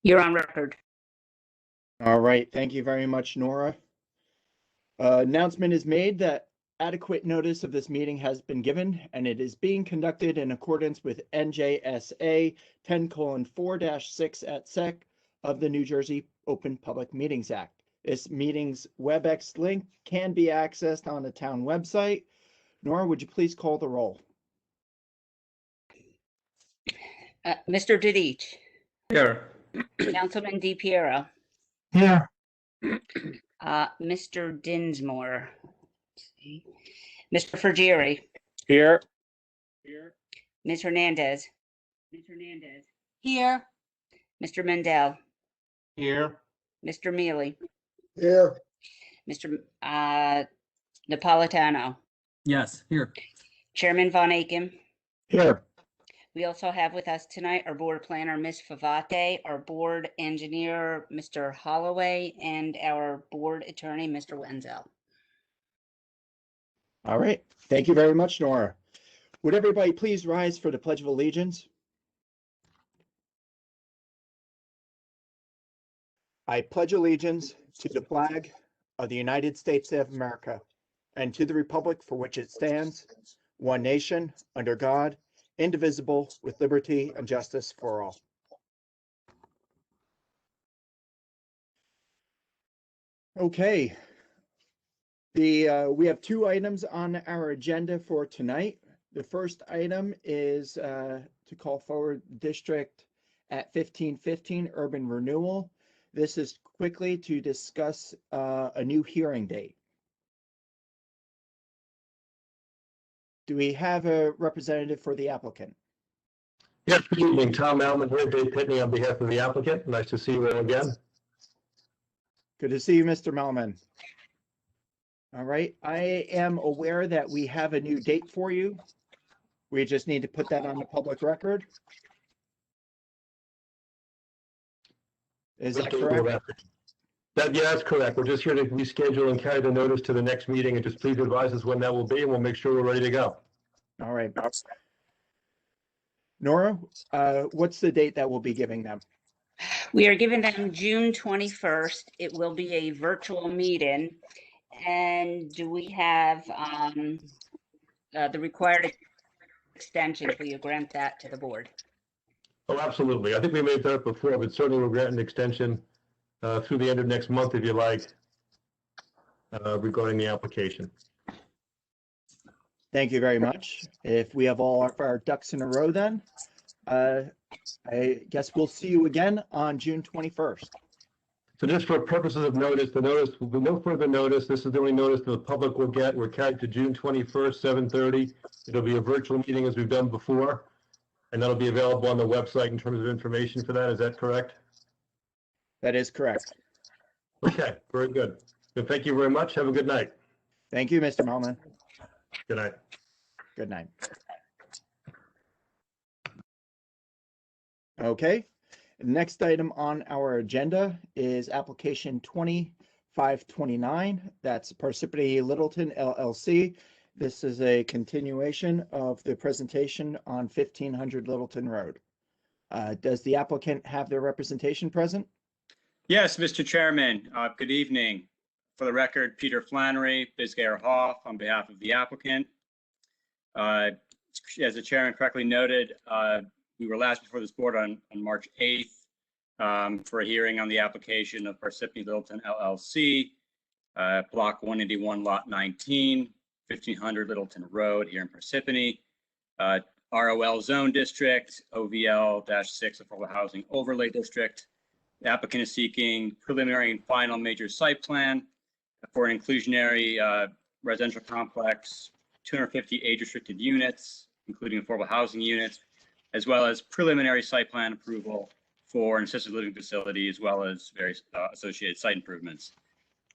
You're on record. All right, thank you very much, Nora. Announcement is made that adequate notice of this meeting has been given, and it is being conducted in accordance with NJSA 10:4-6 at sec of the New Jersey Open Public Meetings Act. This meeting's WebEx link can be accessed on the town website. Nora, would you please call the roll? Mr. Didich. Here. Councilman DiPiero. Here. Mr. Dinsmore. Mr. Fergieri. Here. Ms. Hernandez. Here. Mr. Mendel. Here. Mr. Mealy. Here. Mr. Napolitano. Yes, here. Chairman Von Aiken. Here. We also have with us tonight our board planner, Ms. Favate, our board engineer, Mr. Holloway, and our board attorney, Mr. Wenzel. All right, thank you very much, Nora. Would everybody please rise for the Pledge of Allegiance? I pledge allegiance to the flag of the United States of America and to the republic for which it stands, one nation, under God, indivisible, with liberty and justice for all. Okay. We have two items on our agenda for tonight. The first item is to call forward district at 1515 urban renewal. This is quickly to discuss a new hearing date. Do we have a representative for the applicant? Yes, good evening. Tom Alman here, Dave Pitney on behalf of the applicant. Nice to see you all again. Good to see you, Mr. Melman. All right, I am aware that we have a new date for you. We just need to put that on the public record. Is that correct? Yeah, that's correct. We're just here to reschedule and carry the notice to the next meeting, and just please advise us when that will be, and we'll make sure we're ready to go. All right. Nora, what's the date that we'll be giving them? We are giving them June 21st. It will be a virtual meeting. And do we have the required extension? Will you grant that to the board? Oh, absolutely. I think we may have done it before, but certainly we'll grant an extension through the end of next month, if you like, regarding the application. Thank you very much. If we have all of our ducks in a row, then I guess we'll see you again on June 21st. So just for purposes of notice, the notice will be no further notice. This is the only notice that the public will get. We're carried to June 21st, 7:30. It'll be a virtual meeting as we've done before, and that'll be available on the website in terms of information for that. Is that correct? That is correct. Okay, very good. So thank you very much. Have a good night. Thank you, Mr. Melman. Good night. Good night. Okay. Next item on our agenda is application 2529. That's Parsippany Littleton LLC. This is a continuation of the presentation on 1500 Littleton Road. Does the applicant have their representation present? Yes, Mr. Chairman. Good evening. For the record, Peter Flannery, Bisgayer Hoff, on behalf of the applicant. As the chairman correctly noted, we were last before this board on March 8th for a hearing on the application of Parsippany Littleton LLC, Block 181, Lot 19, 1500 Littleton Road here in Parsippany, ROL Zone District, OVL-6 Affordable Housing Overlay District. The applicant is seeking preliminary and final major site plan for an inclusionary residential complex, 250 age-restricted units, including affordable housing units, as well as preliminary site plan approval for an assisted living facility, as well as various associated site improvements.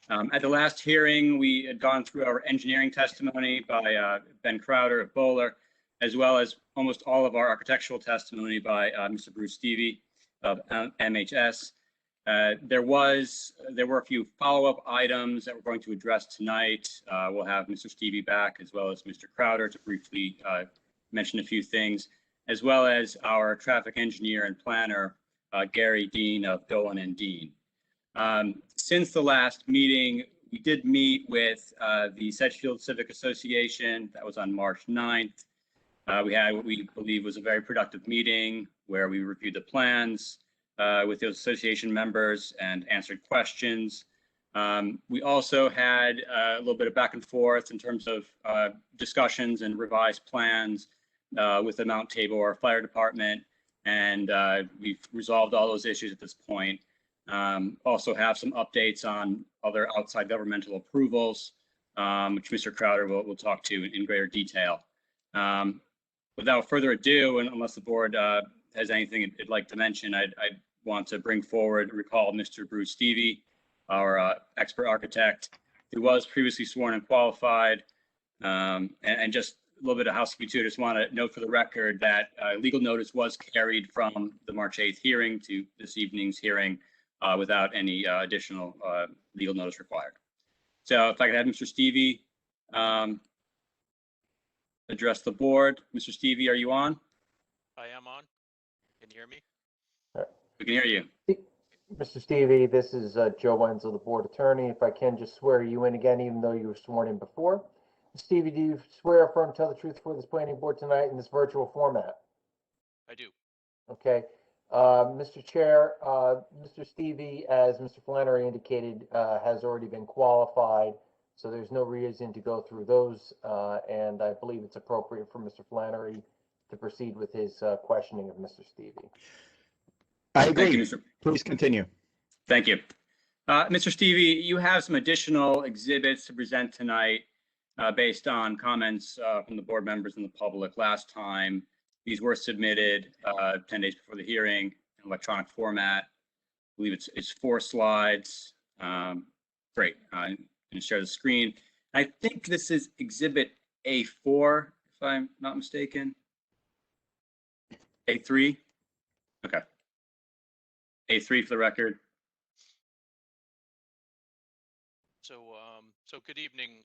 At the last hearing, we had gone through our engineering testimony by Ben Crowder of Bowler, as well as almost all of our architectural testimony by Mr. Bruce Stevie of MHS. There were a few follow-up items that we're going to address tonight. We'll have Mr. Stevie back, as well as Mr. Crowder, to briefly mention a few things, as well as our traffic engineer and planner, Gary Dean of Dolan and Dean. Since the last meeting, we did meet with the Sedgefield Civic Association. That was on March 9th. We had what we believe was a very productive meeting where we reviewed the plans with those association members and answered questions. We also had a little bit of back and forth in terms of discussions and revised plans with the Mount Tabor Fire Department, and we've resolved all those issues at this point. Also have some updates on other outside governmental approvals, which Mr. Crowder will talk to in greater detail. Without further ado, and unless the board has anything it'd like to mention, I'd want to recall Mr. Bruce Stevie, our expert architect, who was previously sworn and qualified. And just a little bit of housekeeping too. I just want to note for the record that legal notice was carried from the March 8th hearing to this evening's hearing without any additional legal notice required. So if I could have Mr. Stevie address the board. Mr. Stevie, are you on? I am on. Can you hear me? We can hear you. Mr. Stevie, this is Joe Wenzel, the board attorney. If I can just swear you in again, even though you were sworn in before. Stevie, do you swear, affirm, tell the truth for this planning board tonight in this virtual format? I do. Okay. Mr. Chair, Mr. Stevie, as Mr. Flannery indicated, has already been qualified, so there's no reason to go through those, and I believe it's appropriate for Mr. Flannery to proceed with his questioning of Mr. Stevie. I agree. Thank you, Mr. Please continue. Thank you. Mr. Stevie, you have some additional exhibits to present tonight based on comments from the board members and the public last time. These were submitted 10 days before the hearing in electronic format. I believe it's 4 slides. Great. I'm going to share the screen. I think this is exhibit A4, if I'm not mistaken. A3? Okay. A3 for the record. So good evening,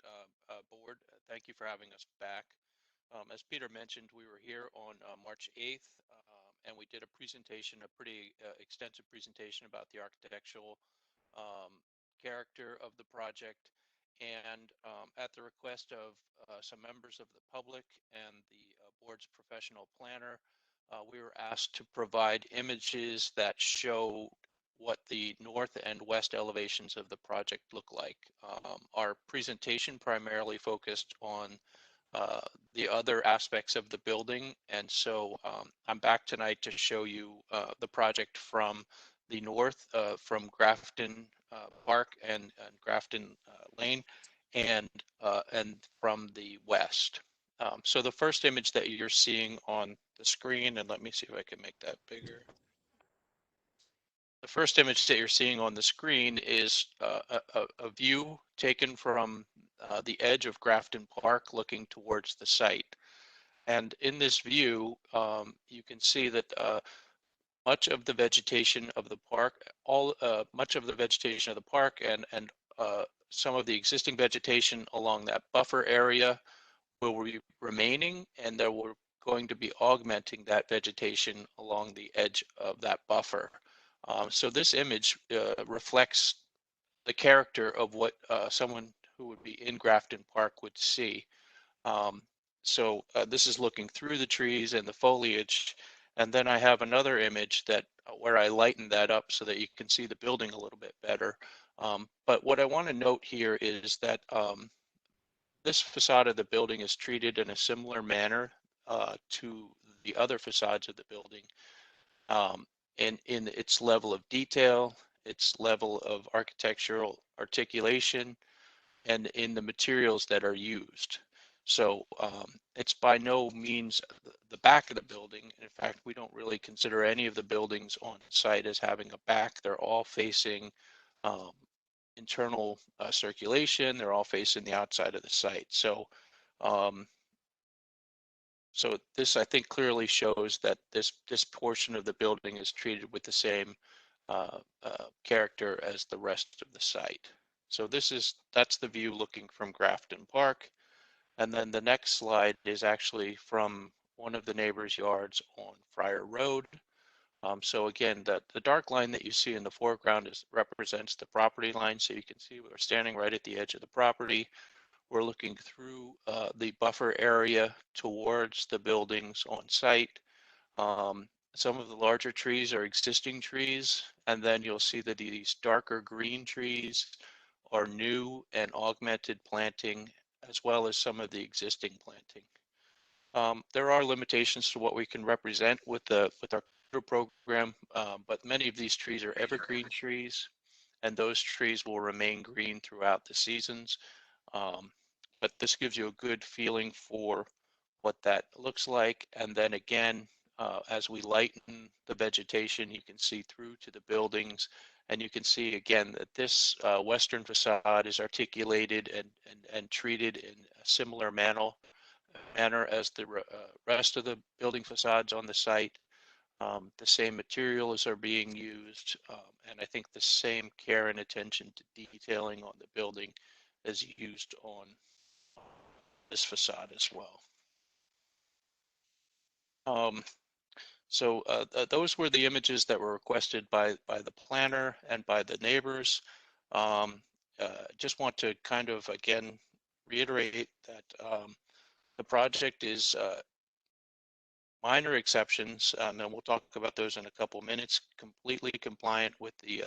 board. Thank you for having us back. As Peter mentioned, we were here on March 8th, and we did a presentation, a pretty extensive presentation about the architectural character of the project. And at the request of some members of the public and the board's professional planner, we were asked to provide images that show what the north and west elevations of the project look like. Our presentation primarily focused on the other aspects of the building, and so I'm back tonight to show you the project from the north, from Grafton Park and Grafton Lane, and from the west. So the first image that you're seeing on the screen, and let me see if I can make that bigger. The first image that you're seeing on the screen is a view taken from the edge of Grafton Park looking towards the site. And in this view, you can see that much of the vegetation of the park, much of the vegetation of the park and some of the existing vegetation along that buffer area will be remaining, and there will going to be augmenting that vegetation along the edge of that buffer. So this image reflects the character of what someone who would be in Grafton Park would see. So this is looking through the trees and the foliage. And then I have another image that where I lighten that up so that you can see the building a little bit better. But what I want to note here is that this facade of the building is treated in a similar manner to the other facades of the building. And in its level of detail, its level of architectural articulation, and in the materials that are used. So it's by no means the back of the building. In fact, we don't really consider any of the buildings on site as having a back. They're all facing internal circulation. They're all facing the outside of the site. So so this, I think, clearly shows that this portion of the building is treated with the same character as the rest of the site. So that's the view looking from Grafton Park. And then the next slide is actually from one of the neighbors' yards on Friar Road. So again, the dark line that you see in the foreground represents the property line. So you can see we're standing right at the edge of the property. We're looking through the buffer area towards the buildings on site. Some of the larger trees are existing trees, and then you'll see that these darker green trees are new and augmented planting, as well as some of the existing planting. There are limitations to what we can represent with our program, but many of these trees are evergreen trees, and those trees will remain green throughout the seasons. But this gives you a good feeling for what that looks like. And then again, as we lighten the vegetation, you can see through to the buildings, and you can see again that this western facade is articulated and treated in a similar manner as the rest of the building facades on the site. The same materials are being used, and I think the same care and attention to detailing on the building is used on this facade as well. So those were the images that were requested by the planner and by the neighbors. Just want to kind of again reiterate that the project is minor exceptions, and we'll talk about those in a couple minutes, completely compliant with the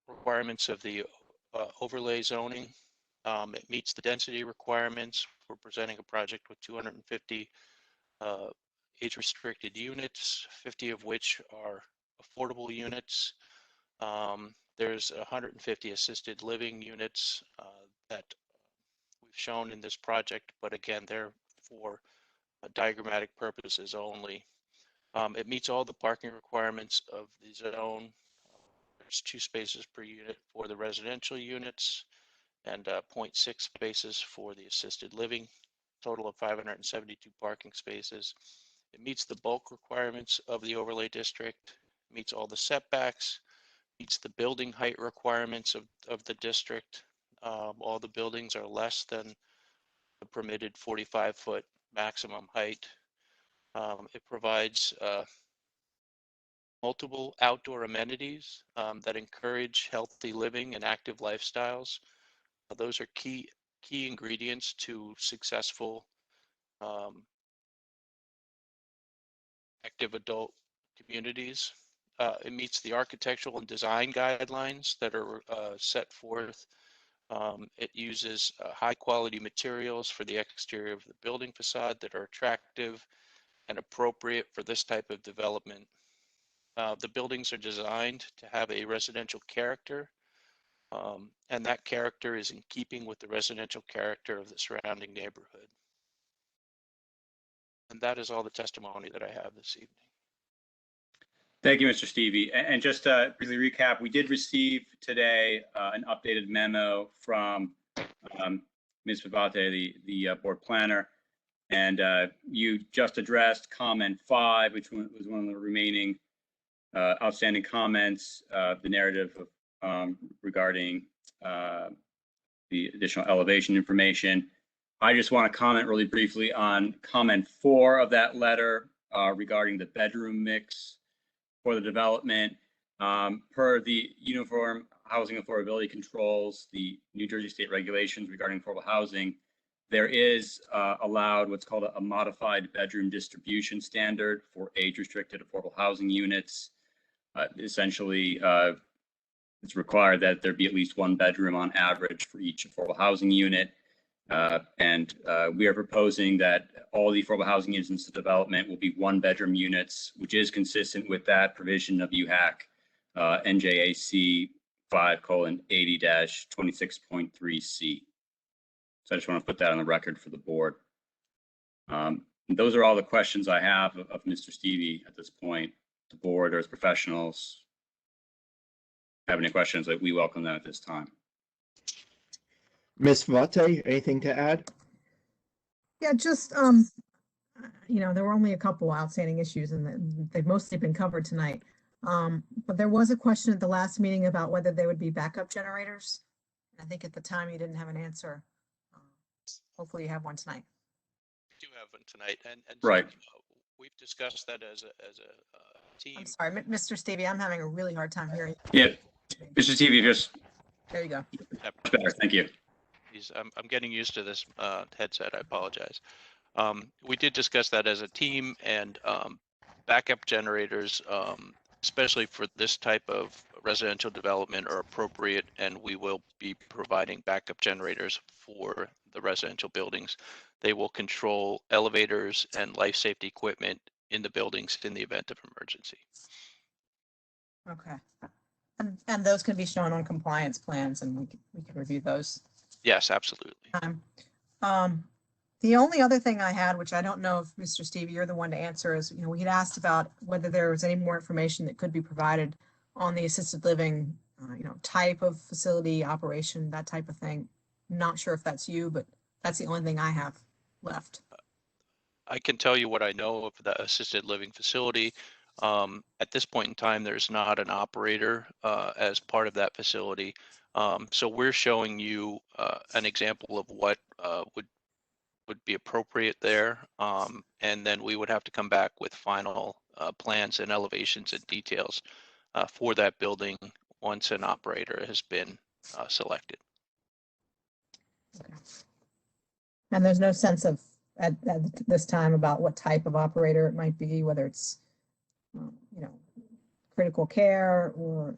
requirements of the overlay zoning. It meets the density requirements. We're presenting a project with 250 age-restricted units, 50 of which are affordable units. There's 150 assisted living units that we've shown in this project, but again, they're for diagrammatic purposes only. It meets all the parking requirements of the zone. There's 2 spaces per unit for the residential units and 0.6 spaces for the assisted living, total of 572 parking spaces. It meets the bulk requirements of the overlay district, meets all the setbacks, meets the building height requirements of the district. All the buildings are less than the permitted 45-foot maximum height. It provides multiple outdoor amenities that encourage healthy living and active lifestyles. Those are key ingredients to successful active adult communities. It meets the architectural and design guidelines that are set forth. It uses high quality materials for the exterior of the building facade that are attractive and appropriate for this type of development. The buildings are designed to have a residential character, and that character is in keeping with the residential character of the surrounding neighborhood. And that is all the testimony that I have this evening. Thank you, Mr. Stevie. And just to briefly recap, we did receive today an updated memo from Ms. Pavate, the board planner, and you just addressed comment 5, which was one of the remaining outstanding comments, the narrative of, regarding the additional elevation information. I just want to comment really briefly on comment 4 of that letter regarding the bedroom mix for the development. Per the Uniform Housing Affordability Controls, the New Jersey state regulations regarding affordable housing, there is allowed what's called a modified bedroom distribution standard for age-restricted affordable housing units. Essentially, it's required that there be at least 1 bedroom on average for each affordable housing unit. And we are proposing that all the affordable housing units in this development will be 1-bedroom units, which is consistent with that provision of UHAC NJAC 5:80-26.3C. So I just want to put that on the record for the board. Those are all the questions I have of Mr. Stevie at this point. The board or as professionals have any questions, we welcome them at this time. Ms. Vate, anything to add? Yeah, just, there were only a couple outstanding issues and they've mostly been covered tonight. But there was a question at the last meeting about whether there would be backup generators. I think at the time you didn't have an answer. Hopefully you have one tonight. We do have one tonight, and right. We've discussed that as team. I'm sorry, Mr. Stevie, I'm having a really hard time hearing. Yeah, Mr. Stevie, just There you go. much better. Thank you. I'm getting used to this headset. I apologize. We did discuss that as a team, and backup generators, especially for this type of residential development, are appropriate, and we will be providing backup generators for the residential buildings. They will control elevators and life safety equipment in the buildings in the event of emergency. Okay. And those can be shown on compliance plans, and we can review those. Yes, absolutely. The only other thing I had, which I don't know if Mr. Stevie, you're the one to answer, is, we had asked about whether there was any more information that could be provided on the assisted living, type of facility, operation, that type of thing. Not sure if that's you, but that's the only thing I have left. I can tell you what I know of the assisted living facility. At this point in time, there's not an operator as part of that facility. So we're showing you an example of what would be appropriate there. And then we would have to come back with final plans and elevations and details for that building once an operator has been selected. Okay. And there's no sense of at this time about what type of operator it might be, whether it's, critical care or,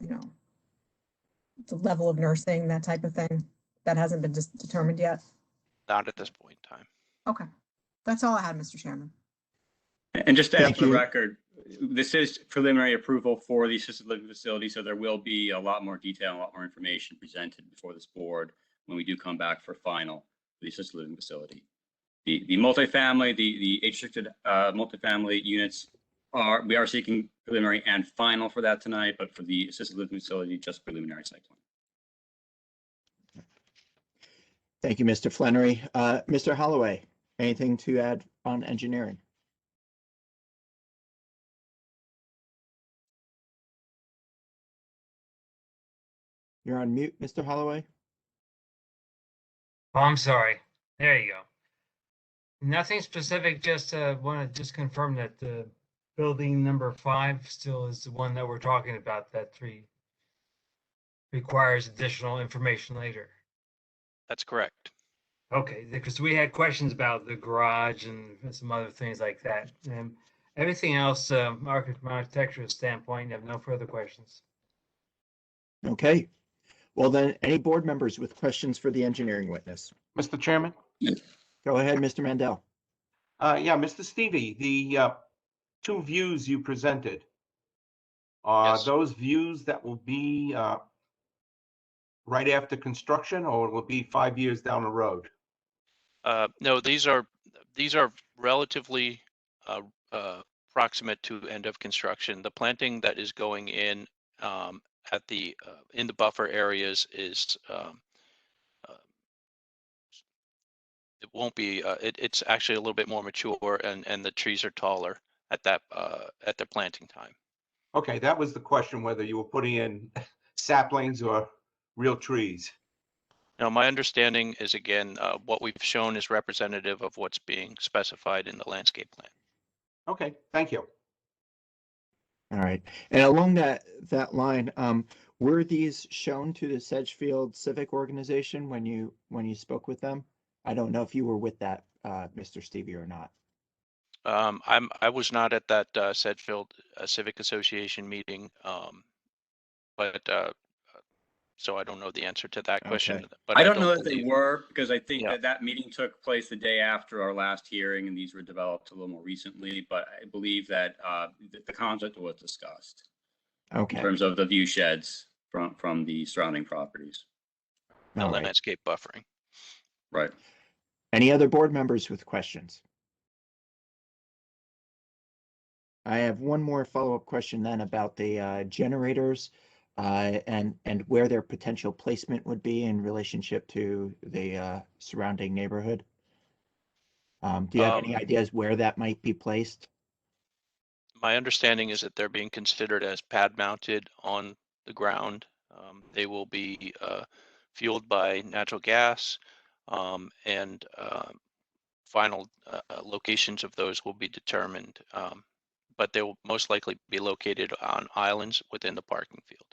the level of nursing, that type of thing. That hasn't been determined yet. Not at this point in time. Okay. That's all I had, Mr. Chairman. And just to add Thank for the you. record, this is preliminary approval for the assisted living facility, so there will be a lot more detail, a lot more information presented before this board when we do come back for final for the assisted living facility. The multifamily, the age-restricted multifamily units we are seeking preliminary and final for that tonight, but for the assisted living facility, just preliminary site plan. Thank you, Mr. Flannery. Mr. Holloway, anything to add on engineering? You're on mute, Mr. Holloway. Oh, I'm sorry. There you go. Nothing specific, just want to just confirm that the building number 5 still is the one that we're talking about, that 3 requires additional information later. That's correct. Okay, because we had questions about the garage and some other things like that. And everything else, from architectural standpoint, I have no further questions. Okay. Well, then, any board members with questions for the engineering witness? Mr. Chairman? Go ahead, Mr. Mandel. Yeah, Mr. Stevie, the 2 views you presented, are Yes. those views that will be right after construction, or will it be 5 years down the road? No, these are relatively proximate to end of construction. The planting that is going in at the in the buffer areas is it won't be it's actually a little bit more mature, and the trees are taller at that at the planting time. Okay, that was the question, whether you were putting in saplings or real trees. Now, my understanding is, again, what we've shown is representative of what's being specified in the landscape plan. Okay, thank you. All right. And along that line, were these shown to the Sedgefield Civic Organization when you spoke with them? I don't know if you were with that, Mr. Stevie, or not. I was not at that Sedgefield Civic Association meeting, but so I don't know the answer to that question. Okay. But I don't know that they believe- were, because I think Yeah. that meeting took place the day after our last hearing, and these were developed a little more recently. But I believe that the concept was discussed in Okay. terms of the view sheds from the surrounding properties. the All right. landscape buffering. Right. Any other board members with questions? I have one more follow-up question then about the generators and where their potential placement would be in relationship to the surrounding neighborhood. Do you have any ideas where that might be placed? My understanding is that they're being considered as pad mounted on the ground. They will be fueled by natural gas, and final locations of those will be determined. but they will most likely be located on islands within the parking field.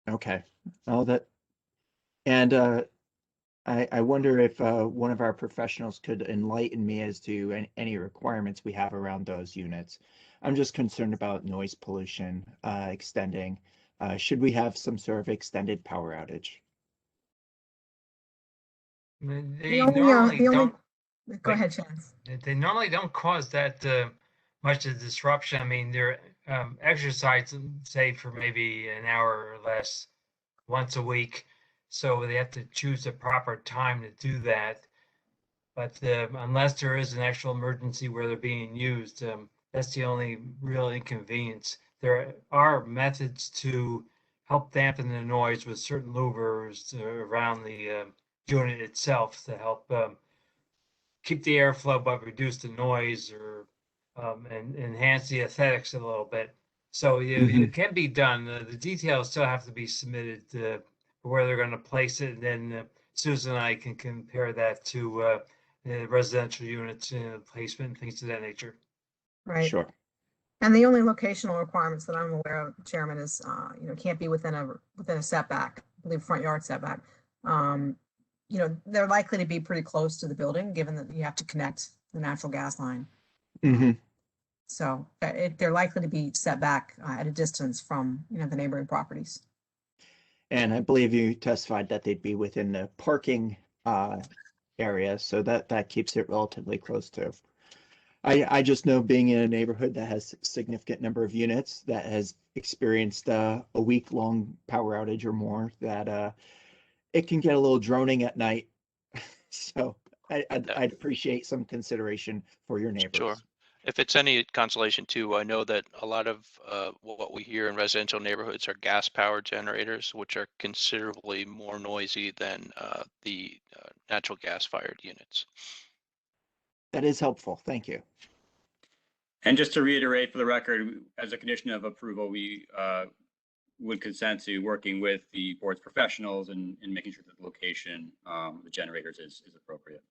Okay. All that. And I wonder if one of our professionals could enlighten me as to any requirements we have around those units. I'm just concerned about noise pollution extending. Should we have some sort of extended power outage? They normally don't. Go ahead, Chance. They normally don't cause that much of disruption. I mean, they're exercise, say, for maybe an hour or less once a week. So they have to choose the proper time to do that. But unless there is an actual emergency where they're being used, that's the only real inconvenience. There are methods to help dampen the noise with certain louvers around the unit itself to help keep the airflow but reduce the noise or and enhance the aesthetics a little bit. So it can be done. The details still have to be submitted for where they're going to place it, and then Susan and I can compare that to residential units, placement, and things of that nature. Right. Sure. And the only locational requirements that I'm aware of, Chairman, is can't be within a setback, I believe front yard setback. They're likely to be pretty close to the building, given that you have to connect the natural gas line. So they're likely to be set back at a distance from the neighboring properties. And I believe you testified that they'd be within the parking area, so that keeps it relatively close to. I just know, being in a neighborhood that has a significant number of units that has experienced a week-long power outage or more, that it can get a little droning at night. So I'd appreciate some consideration for your neighbors. Sure. If it's any consolation too, I know that a lot of what we hear in residential neighborhoods are gas powered generators, which are considerably more noisy than the natural gas fired units. That is helpful. Thank you. And just to reiterate for the record, as a condition of approval, we would consent to working with the board's professionals and making sure that the location of the generators is appropriate.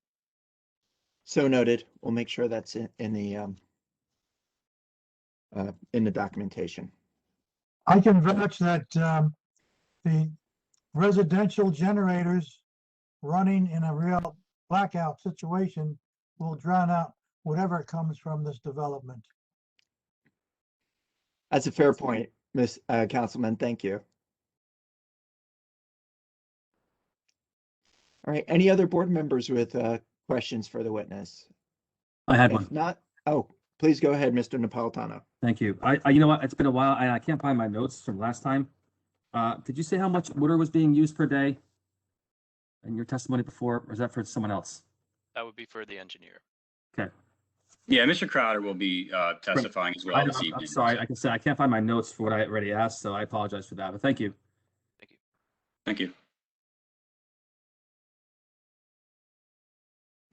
So noted. We'll make sure that's in the documentation. I can vouch that the residential generators running in a real blackout situation will drown out whatever comes from this development. That's a fair point, Ms. Councilman. Thank you. All right. Any other board members with questions for the witness? I had If one. not, please go ahead, Mr. Napolitano. Thank you. You know what? It's been a while. I can't find my notes from last time. Did you say how much water was being used per day in your testimony before, or is that for someone else? That would be for the engineer. Okay. Yeah, Mr. Crowder will be testifying as well this I'm evening. sorry. I can say I can't find my notes for what I already asked, so I apologize for that. But thank you. Thank you. Thank you.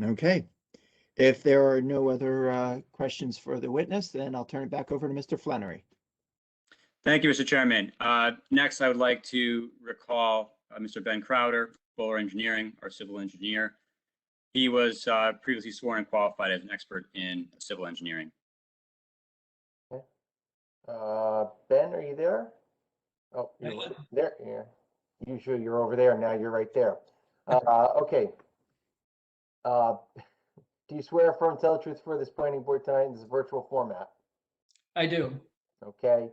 Okay. If there are no other questions for the witness, then I'll turn it back over to Mr. Flannery. Thank you, Mr. Chairman. Next, I would like to recall Mr. Ben Crowder, Fuller Engineering, our civil engineer. He was previously sworn and qualified as an expert in civil engineering. Okay. Ben, are you there? Oh, you're there. Yeah. Usually you're over there. Now you're right there. Okay. Do you swear affirm tell the truth for this planning board tonight in this virtual format? I do. Okay.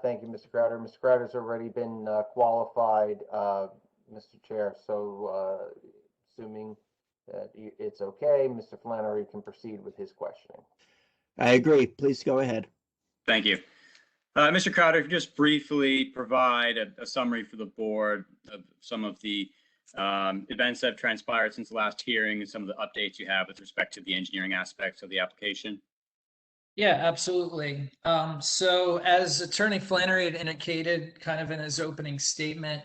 Thank you, Mr. Crowder. Mr. Crowder's already been qualified, Mr. Chair. So assuming that it's okay, Mr. Flannery can proceed with his questioning. I agree. Please go ahead. Thank you. Mr. Crowder, if you just briefly provide a summary for the board of some of the events that have transpired since the last hearing and some of the updates you have with respect to the engineering aspects of the application. Yeah, absolutely. So as Attorney Flannery had indicated kind of in his opening statement,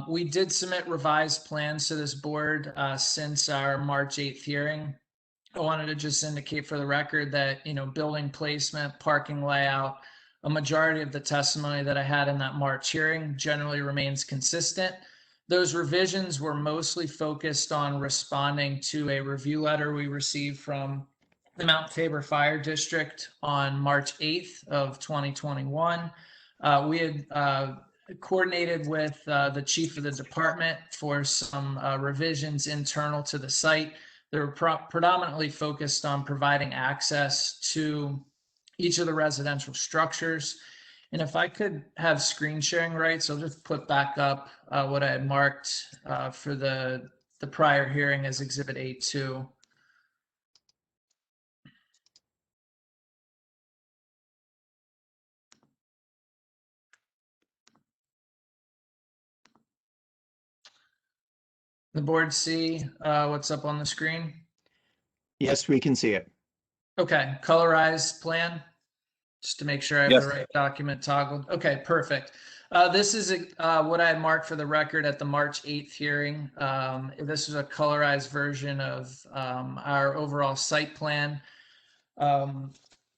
we did submit revised plans to this board since our March 8th hearing. I wanted to just indicate for the record that, building placement, parking layout, a majority of the testimony that I had in that March hearing generally remains consistent. Those revisions were mostly focused on responding to a review letter we received from the Mount Tabor Fire District on March 8th of 2021. We had coordinated with the chief of the department for some revisions internal to the site. They were predominantly focused on providing access to each of the residential structures. And if I could have screen sharing rights, I'll just put back up what I had marked for the prior hearing as Exhibit A2. The board see what's up on the screen? Yes, we can see it. Okay, colorized plan, just to make sure I have Yes. the right document toggled. Okay, perfect. This is what I had marked for the record at the March 8th hearing. This is a colorized version of our overall site plan.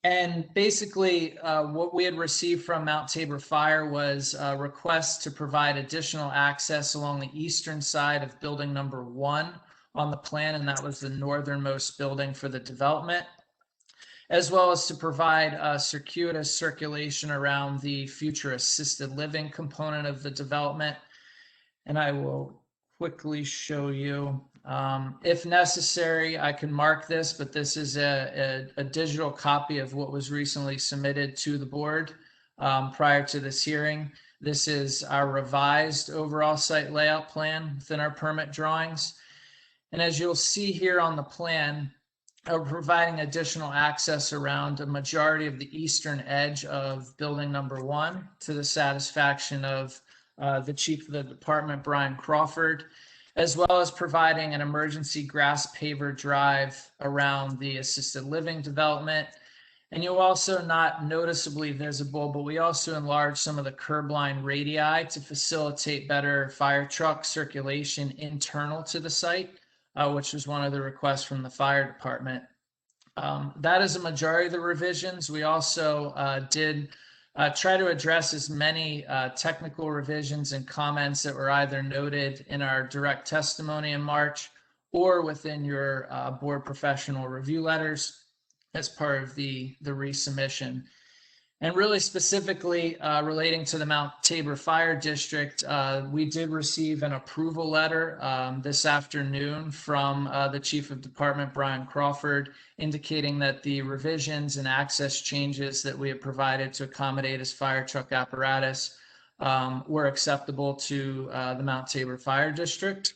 And basically, what we had received from Mount Tabor Fire was a request to provide additional access along the eastern side of building number 1 on the plan, and that was the northernmost building for the development, as well as to provide circuitous circulation around the future assisted living component of the development. And I will quickly show you. If necessary, I can mark this, but this is a digital copy of what was recently submitted to the board prior to this hearing. This is our revised overall site layout plan within our permit drawings. And as you'll see here on the plan, we're providing additional access around a majority of the eastern edge of building number 1 to the satisfaction of the chief of the department, Brian Crawford, as well as providing an emergency grass paver drive around the assisted living development. And you'll also, not noticeably visible, but we also enlarged some of the curb line radii to facilitate better fire truck circulation internal to the site, which was one of the requests from the fire department. That is a majority of the revisions. We also did try to address as many technical revisions and comments that were either noted in our direct testimony in March or within your board professional review letters as part of the resubmission. And really specifically relating to the Mount Tabor Fire District, we did receive an approval letter this afternoon from the Chief of Department, Brian Crawford, indicating that the revisions and access changes that we have provided to accommodate his fire truck apparatus were acceptable to the Mount Tabor Fire District.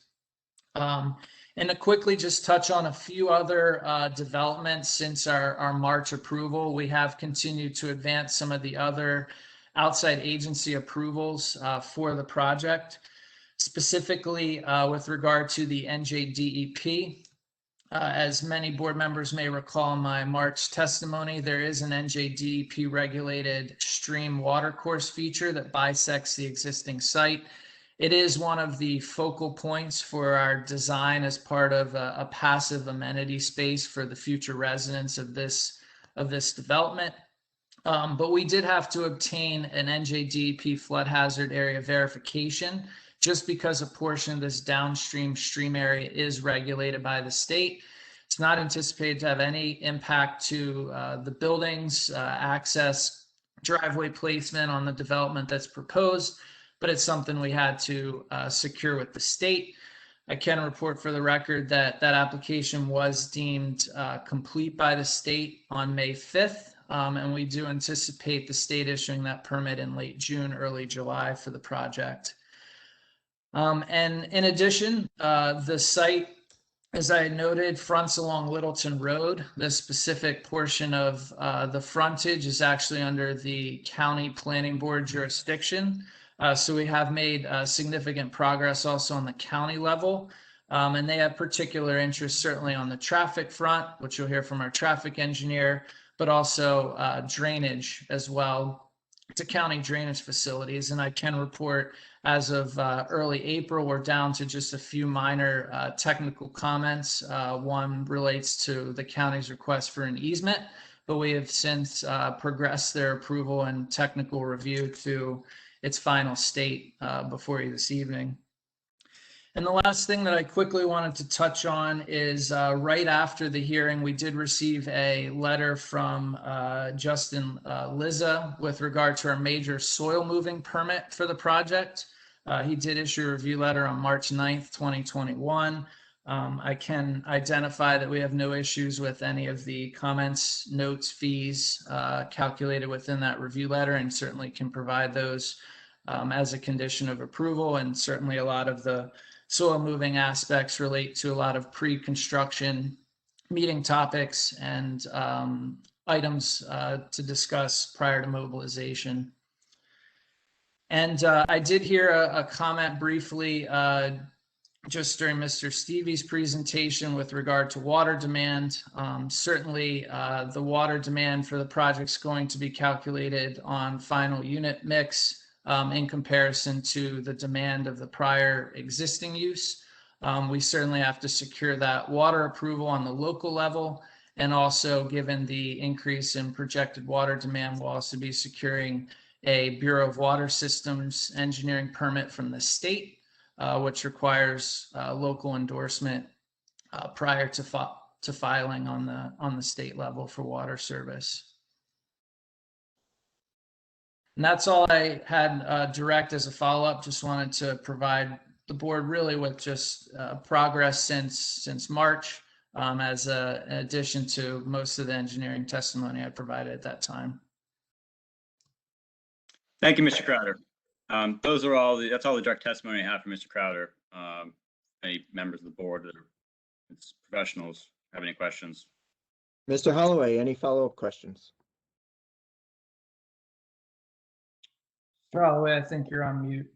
And to quickly just touch on a few other developments since our March approval, we have continued to advance some of the other outside agency approvals for the project, specifically with regard to the NJDEP. As many board members may recall in my March testimony, there is an NJDEP regulated stream watercourse feature that bisects the existing site. It is one of the focal points for our design as part of a passive amenity space for the future residents of this development. But we did have to obtain an NJDEP flood hazard area verification just because a portion of this downstream stream area is regulated by the state. It's not anticipated to have any impact to the buildings, access, driveway placement on the development that's proposed, but it's something we had to secure with the state. I can report for the record that that application was deemed complete by the state on May 5th, and we do anticipate the state issuing that permit in late June, early July for the project. And in addition, the site, as I noted, fronts along Littleton Road. This specific portion of the frontage is actually under the county planning board jurisdiction. So we have made significant progress also on the county level. And they have particular interest certainly on the traffic front, which you'll hear from our traffic engineer, but also drainage as well to county drainage facilities. And I can report as of early April, we're down to just a few minor technical comments. One relates to the county's request for an easement, but we have since progressed their approval and technical review to its final state before you this evening. And the last thing that I quickly wanted to touch on is right after the hearing, we did receive a letter from Justin Liza with regard to our major soil moving permit for the project. He did issue a review letter on March 9th, 2021. I can identify that we have no issues with any of the comments, notes, fees calculated within that review letter, and certainly can provide those as a condition of approval. And certainly a lot of the soil moving aspects relate to a lot of pre-construction meeting topics and items to discuss prior to mobilization. And I did hear a comment briefly just during Mr. Stevie's presentation with regard to water demand. Certainly the water demand for the project is going to be calculated on final unit mix in comparison to the demand of the prior existing use. We certainly have to secure that water approval on the local level, and also given the increase in projected water demand, we'll also be securing a Bureau of Water Systems engineering permit from the state, which requires local endorsement prior to filing on the state level for water service. And that's all I had direct as a follow-up. Just wanted to provide the board really with just progress since March, as an addition to most of the engineering testimony I provided at that time. Thank you, Mr. Crowder. That's all the direct testimony I have from Mr. Crowder. Any members of the board or professionals have any questions? Mr. Holloway, any follow-up questions? Mr. Holloway, I think you're on mute.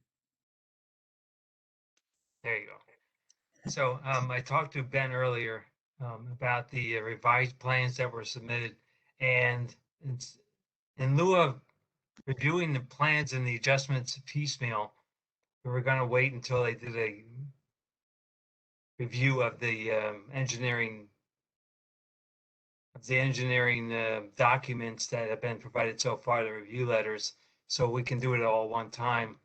There you go. So I talked to Ben earlier about the revised plans that were submitted, and it's in lieu of reviewing the plans and the adjustments piecemeal, we were going to wait until they did a review of the engineering documents that have been provided so far, the review letters, so we can do it all one time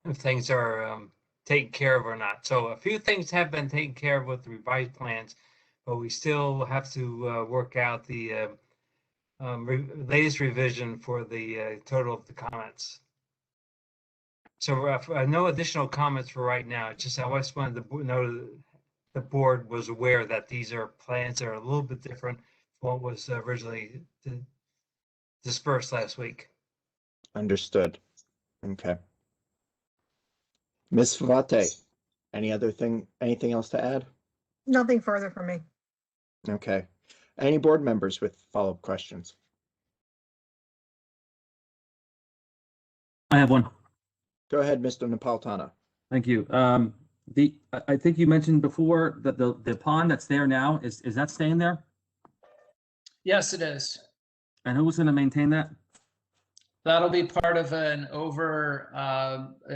if things are taken care of or not. So a few things have been taken care of with the revised plans, but we still have to work out the latest revision for the total of the comments. So no additional comments for right now. Just I just wanted to know the board was aware that these are plans that are a little bit different from what was originally dispersed last week. Understood. Okay. Ms. Favate, anything else to add? Nothing further from me. Okay. Any board members with follow-up questions? I have one. Go ahead, Mr. Napolitano. Thank you. I think you mentioned before that the pond that's there now, is that staying there? Yes, it is. And who's going to maintain that? That'll be part of an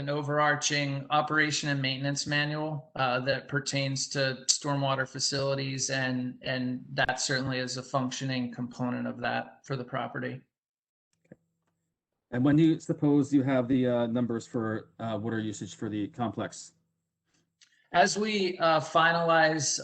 overarching operation and maintenance manual that pertains to stormwater facilities, and that certainly is a functioning component of that for the property. And when do you suppose you have the numbers for water usage for the complex? As we finalize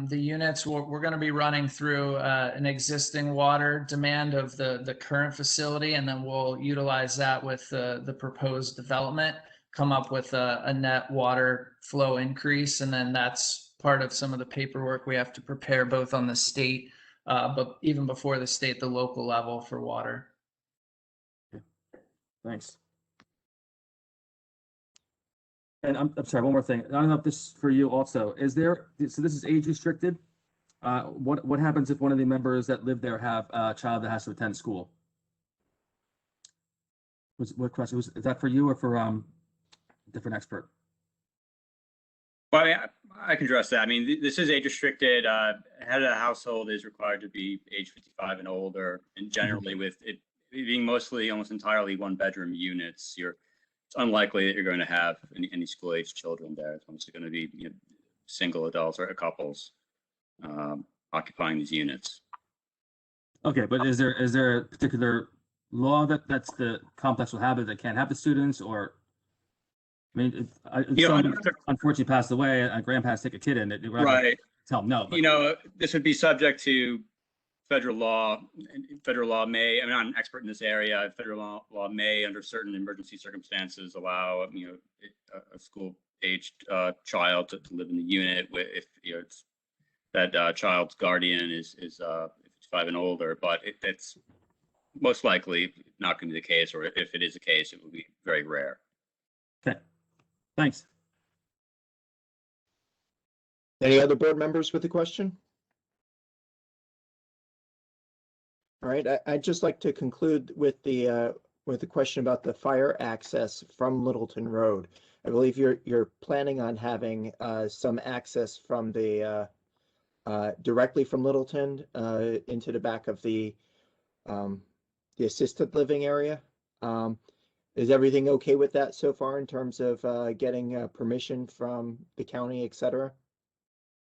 the units, we're going to be running through an existing water demand of the current facility, and then we'll utilize that with the proposed development, come up with a net water flow increase, and then that's part of some of the paperwork we have to prepare both on the state, but even before the state, the local level for water. Thanks. And I'm sorry, one more thing. I don't know if this is for you also. So this is age restricted. What happens if one of the members that live there have a child that has to attend school? What question is that for you or for a different expert? Well, I can address that. I mean, this is age restricted. Head of the household is required to be age 55 and older, and generally with it being mostly almost entirely one bedroom units, it's unlikely that you're going to have any school age children there. It's mostly going to be single adults or couples occupying these units. Okay, but is there a particular law that's the complex will have it that can't have the students, or? I mean, if You know, someone unfortunately passed away, a grandpa's take a kid in it, we're not gonna right. tell them no. But You know, this would be subject to federal law. Federal law may, I'm not an expert in this area, federal law may, under certain emergency circumstances, allow, you know, a school-aged child to live in the unit if, you know, it's that child's guardian is if it's 5 and older, but it's most likely not going to be the case, or if it is the case, it will be very rare. okay, thanks. Any other board members with a question? All right, I'd just like to conclude with the question about the fire access from Littleton Road. I believe you're planning on having some access from the directly from Littleton into the back of the assisted living area. Is everything okay with that so far in terms of getting permission from the county, et cetera?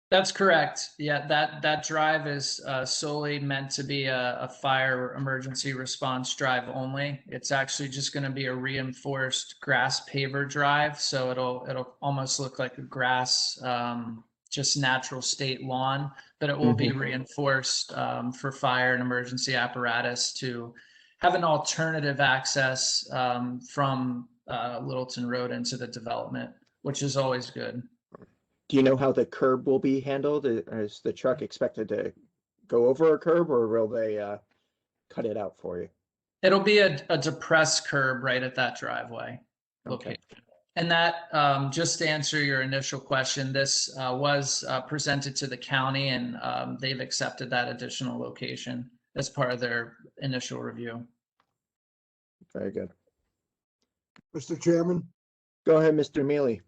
That's correct. Yeah, that drive is solely meant to be a fire emergency response drive only. It's actually just going to be a reinforced grass paver drive, so it'll almost look like a grass, just natural state lawn, but it will be reinforced for fire and emergency apparatus to have an alternative access from Littleton Road into the development, which is always good. Do you know how the curb will be handled? Is the truck expected to go over a curb, or will they cut it out for you? It'll be a depressed curb right at that driveway location. And that, just to answer your initial question, this was presented to the county, and they've accepted that additional location as part of their initial review. Very good. Mr. Chairman, Go ahead, Mr. Mealy.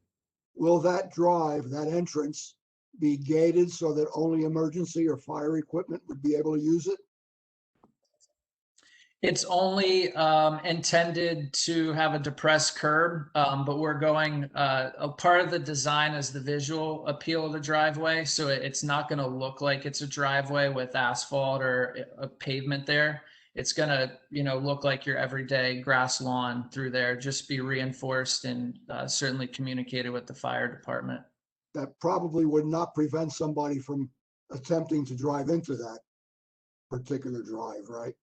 will that drive, that entrance, be gated so that only emergency or fire equipment would be able to use it? It's only intended to have a depressed curb, but we're going, a part of the design is the visual appeal of the driveway. So it's not going to look like it's a driveway with asphalt or a pavement there. It's going to, look like your everyday grass lawn through there, just be reinforced and certainly communicated with the fire department. That probably would not prevent somebody from attempting to drive into that particular drive, right?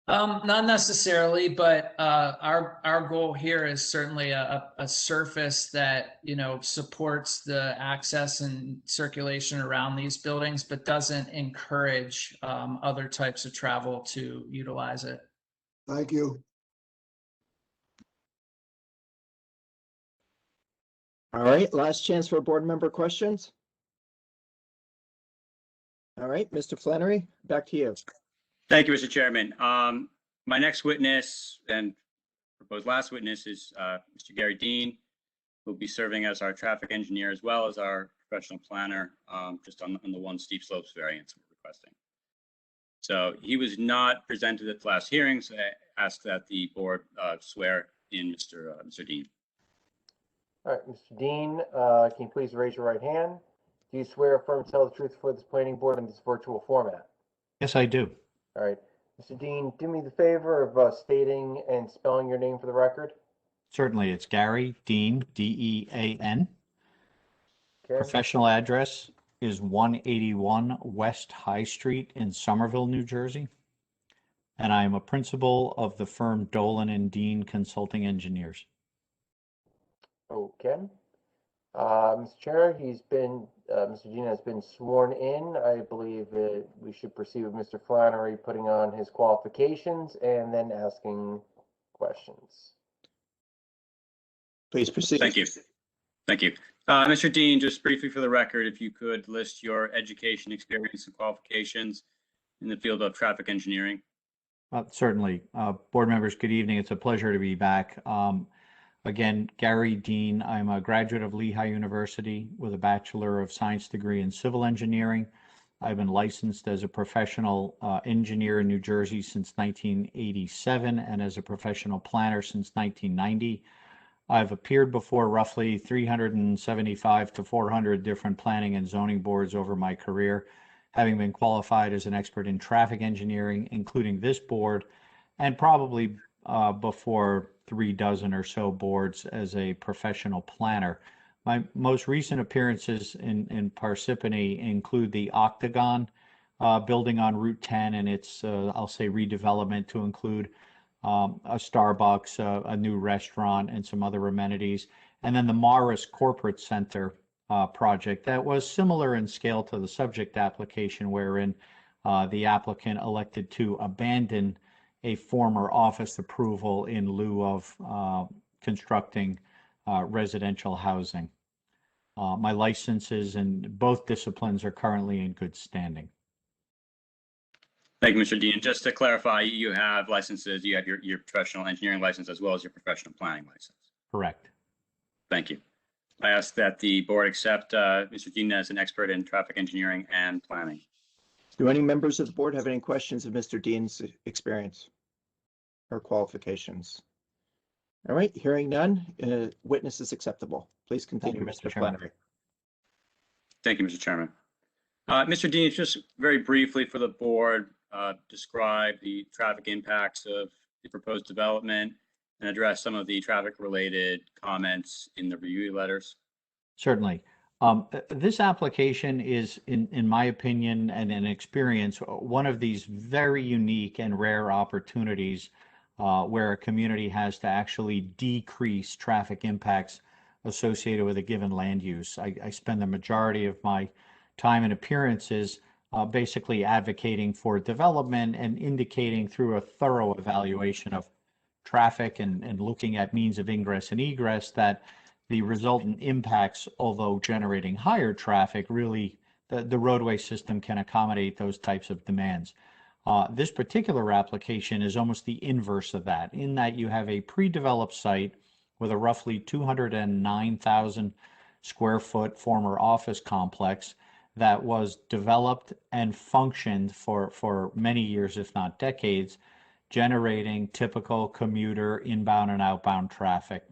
Not necessarily, but our goal here is certainly a surface that, supports the access and circulation around these buildings, but doesn't encourage other types of travel to utilize it. Thank you. All right, last chance for board member questions. All right, Mr. Flannery, back to you. Thank you, Mr. Chairman. My next witness and proposed last witness is Mr. Gary Dean, who will be serving as our traffic engineer as well as our professional planner, just on the one steep slopes variance we're requesting. So he was not presented at the last hearing, so I ask that the board swear in Mr. Dean. All right, Mr. Dean, can you please raise your right hand? Do you swear or affirm to tell the truth for this planning board in this virtual format? Yes, I do. All right. Mr. Dean, do me the favor of stating and spelling your name for the record. Certainly. It's Gary Dean, D-E-A-N. Okay. Professional address is 181 West High Street in Somerville, New Jersey. And I am a principal of the firm Dolan and Dean Consulting Engineers. Okay. Mr. Chair, Mr. Dean has been sworn in. I believe that we should proceed with Mr. Flannery putting on his qualifications and then asking questions. Please proceed. Thank you. Thank you. Mr. Dean, just briefly for the record, if you could list your education, experience, and qualifications in the field of traffic engineering. Certainly. Board members, good evening. It's a pleasure to be back. Again, Gary Dean, I'm a graduate of Lehigh University with a Bachelor of Science degree in Civil Engineering. I've been licensed as a professional engineer in New Jersey since 1987 and as a professional planner since 1990. I've appeared before roughly 375 to 400 different planning and zoning boards over my career, having been qualified as an expert in traffic engineering, including this board, and probably before 36 or so boards as a professional planner. My most recent appearances in Parsippany include the Octagon building on Route 10 and its, I'll say, redevelopment to include a Starbucks, a new restaurant, and some other amenities. And then the Morris Corporate Center project that was similar in scale to the subject application, wherein the applicant elected to abandon a former office approval in lieu of constructing residential housing. My licenses in both disciplines are currently in good standing. Thank you, Mr. Dean. Just to clarify, you have licenses, you have your professional engineering license as well as your professional planning license. Correct. Thank you. I ask that the board accept Mr. Dean as an expert in traffic engineering and planning. Do any members of the board have any questions of Mr. Dean's experience or qualifications? All right, hearing none, witness is acceptable. Please continue, Mr. Flannery. Thank you, Mr. Chairman. Mr. Dean, just very briefly for the board, describe the traffic impacts of the proposed development and address some of the traffic-related comments in the review letters. Certainly. This application is, in my opinion and in experience, one of these very unique and rare opportunities where a community has to actually decrease traffic impacts associated with a given land use. I spend the majority of my time and appearances basically advocating for development and indicating through a thorough evaluation of traffic and looking at means of ingress and egress that the resultant impacts, although generating higher traffic, really the roadway system can accommodate those types of demands. This particular application is almost the inverse of that, in that you have a pre-developed site with a roughly 209,000 square foot former office complex that was developed and functioned for many years, if not decades, generating typical commuter inbound and outbound traffic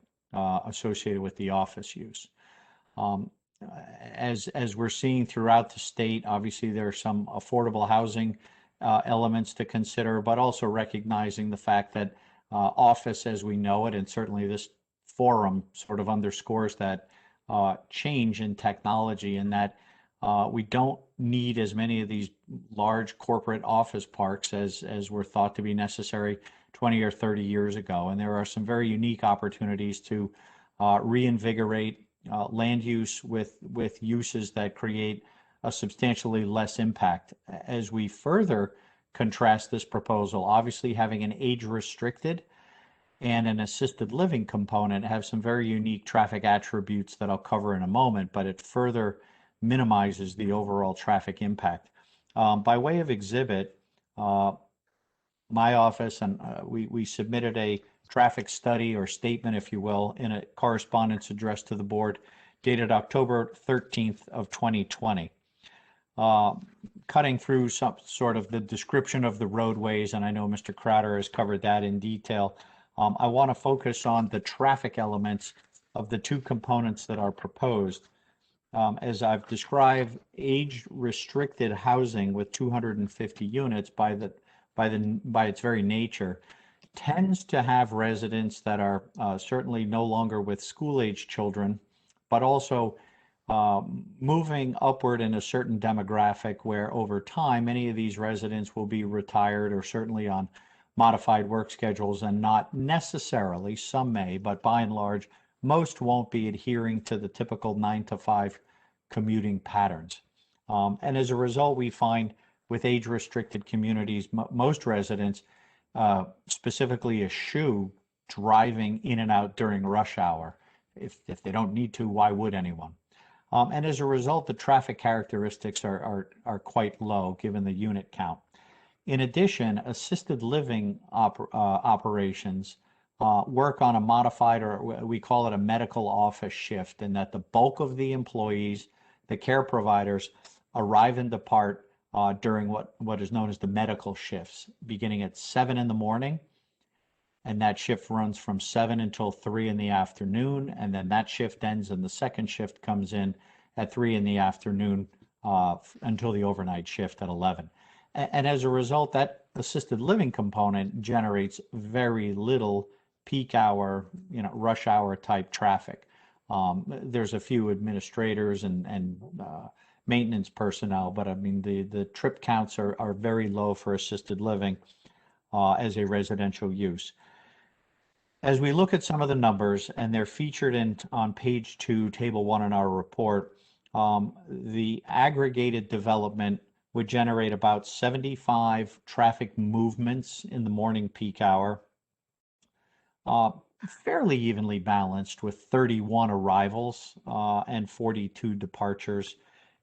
associated with the office use. As we're seeing throughout the state, obviously there are some affordable housing elements to consider, but also recognizing the fact that office as we know it, and certainly this forum sort of underscores that change in technology, and that we don't need as many of these large corporate office parks as were thought to be necessary 20 or 30 years ago. And there are some very unique opportunities to reinvigorate land use with uses that create a substantially less impact. As we further contrast this proposal, obviously having an age-restricted and an assisted living component have some very unique traffic attributes that I'll cover in a moment, but it further minimizes the overall traffic impact. By way of exhibit, my office and we submitted a traffic study or statement, if you will, in a correspondence addressed to the board dated October 13th of 2020. Cutting through some sort of the description of the roadways, and I know Mr. Crowder has covered that in detail. I want to focus on the traffic elements of the two components that are proposed. As I've described, age-restricted housing with 250 units by its very nature tends to have residents that are certainly no longer with school-age children, but also moving upward in a certain demographic where over time many of these residents will be retired or certainly on modified work schedules, and not necessarily, some may, but by and large most won't be adhering to the typical 9 to 5 commuting patterns. And as a result, we find with age-restricted communities, most residents specifically eschew driving in and out during rush hour. If they don't need to, why would anyone? And as a result, the traffic characteristics are quite low given the unit count. In addition, assisted living operations work on a modified, or we call it a medical office shift, in that the bulk of the employees, the care providers, arrive and depart during what is known as the medical shifts, beginning at 7 in the morning, and that shift runs from 7 until 3 in the afternoon, and then that shift ends and the second shift comes in at 3 in the afternoon until the overnight shift at 11. And as a result, that assisted living component generates very little peak hour, rush hour type traffic. There's a few administrators and maintenance personnel, but I mean, the trip counts are very low for assisted living as a residential use. As we look at some of the numbers, and they're featured on page 2, table 1 in our report, the aggregated development would generate about 75 traffic movements in the morning peak hour, fairly evenly balanced with 31 arrivals and 42 departures.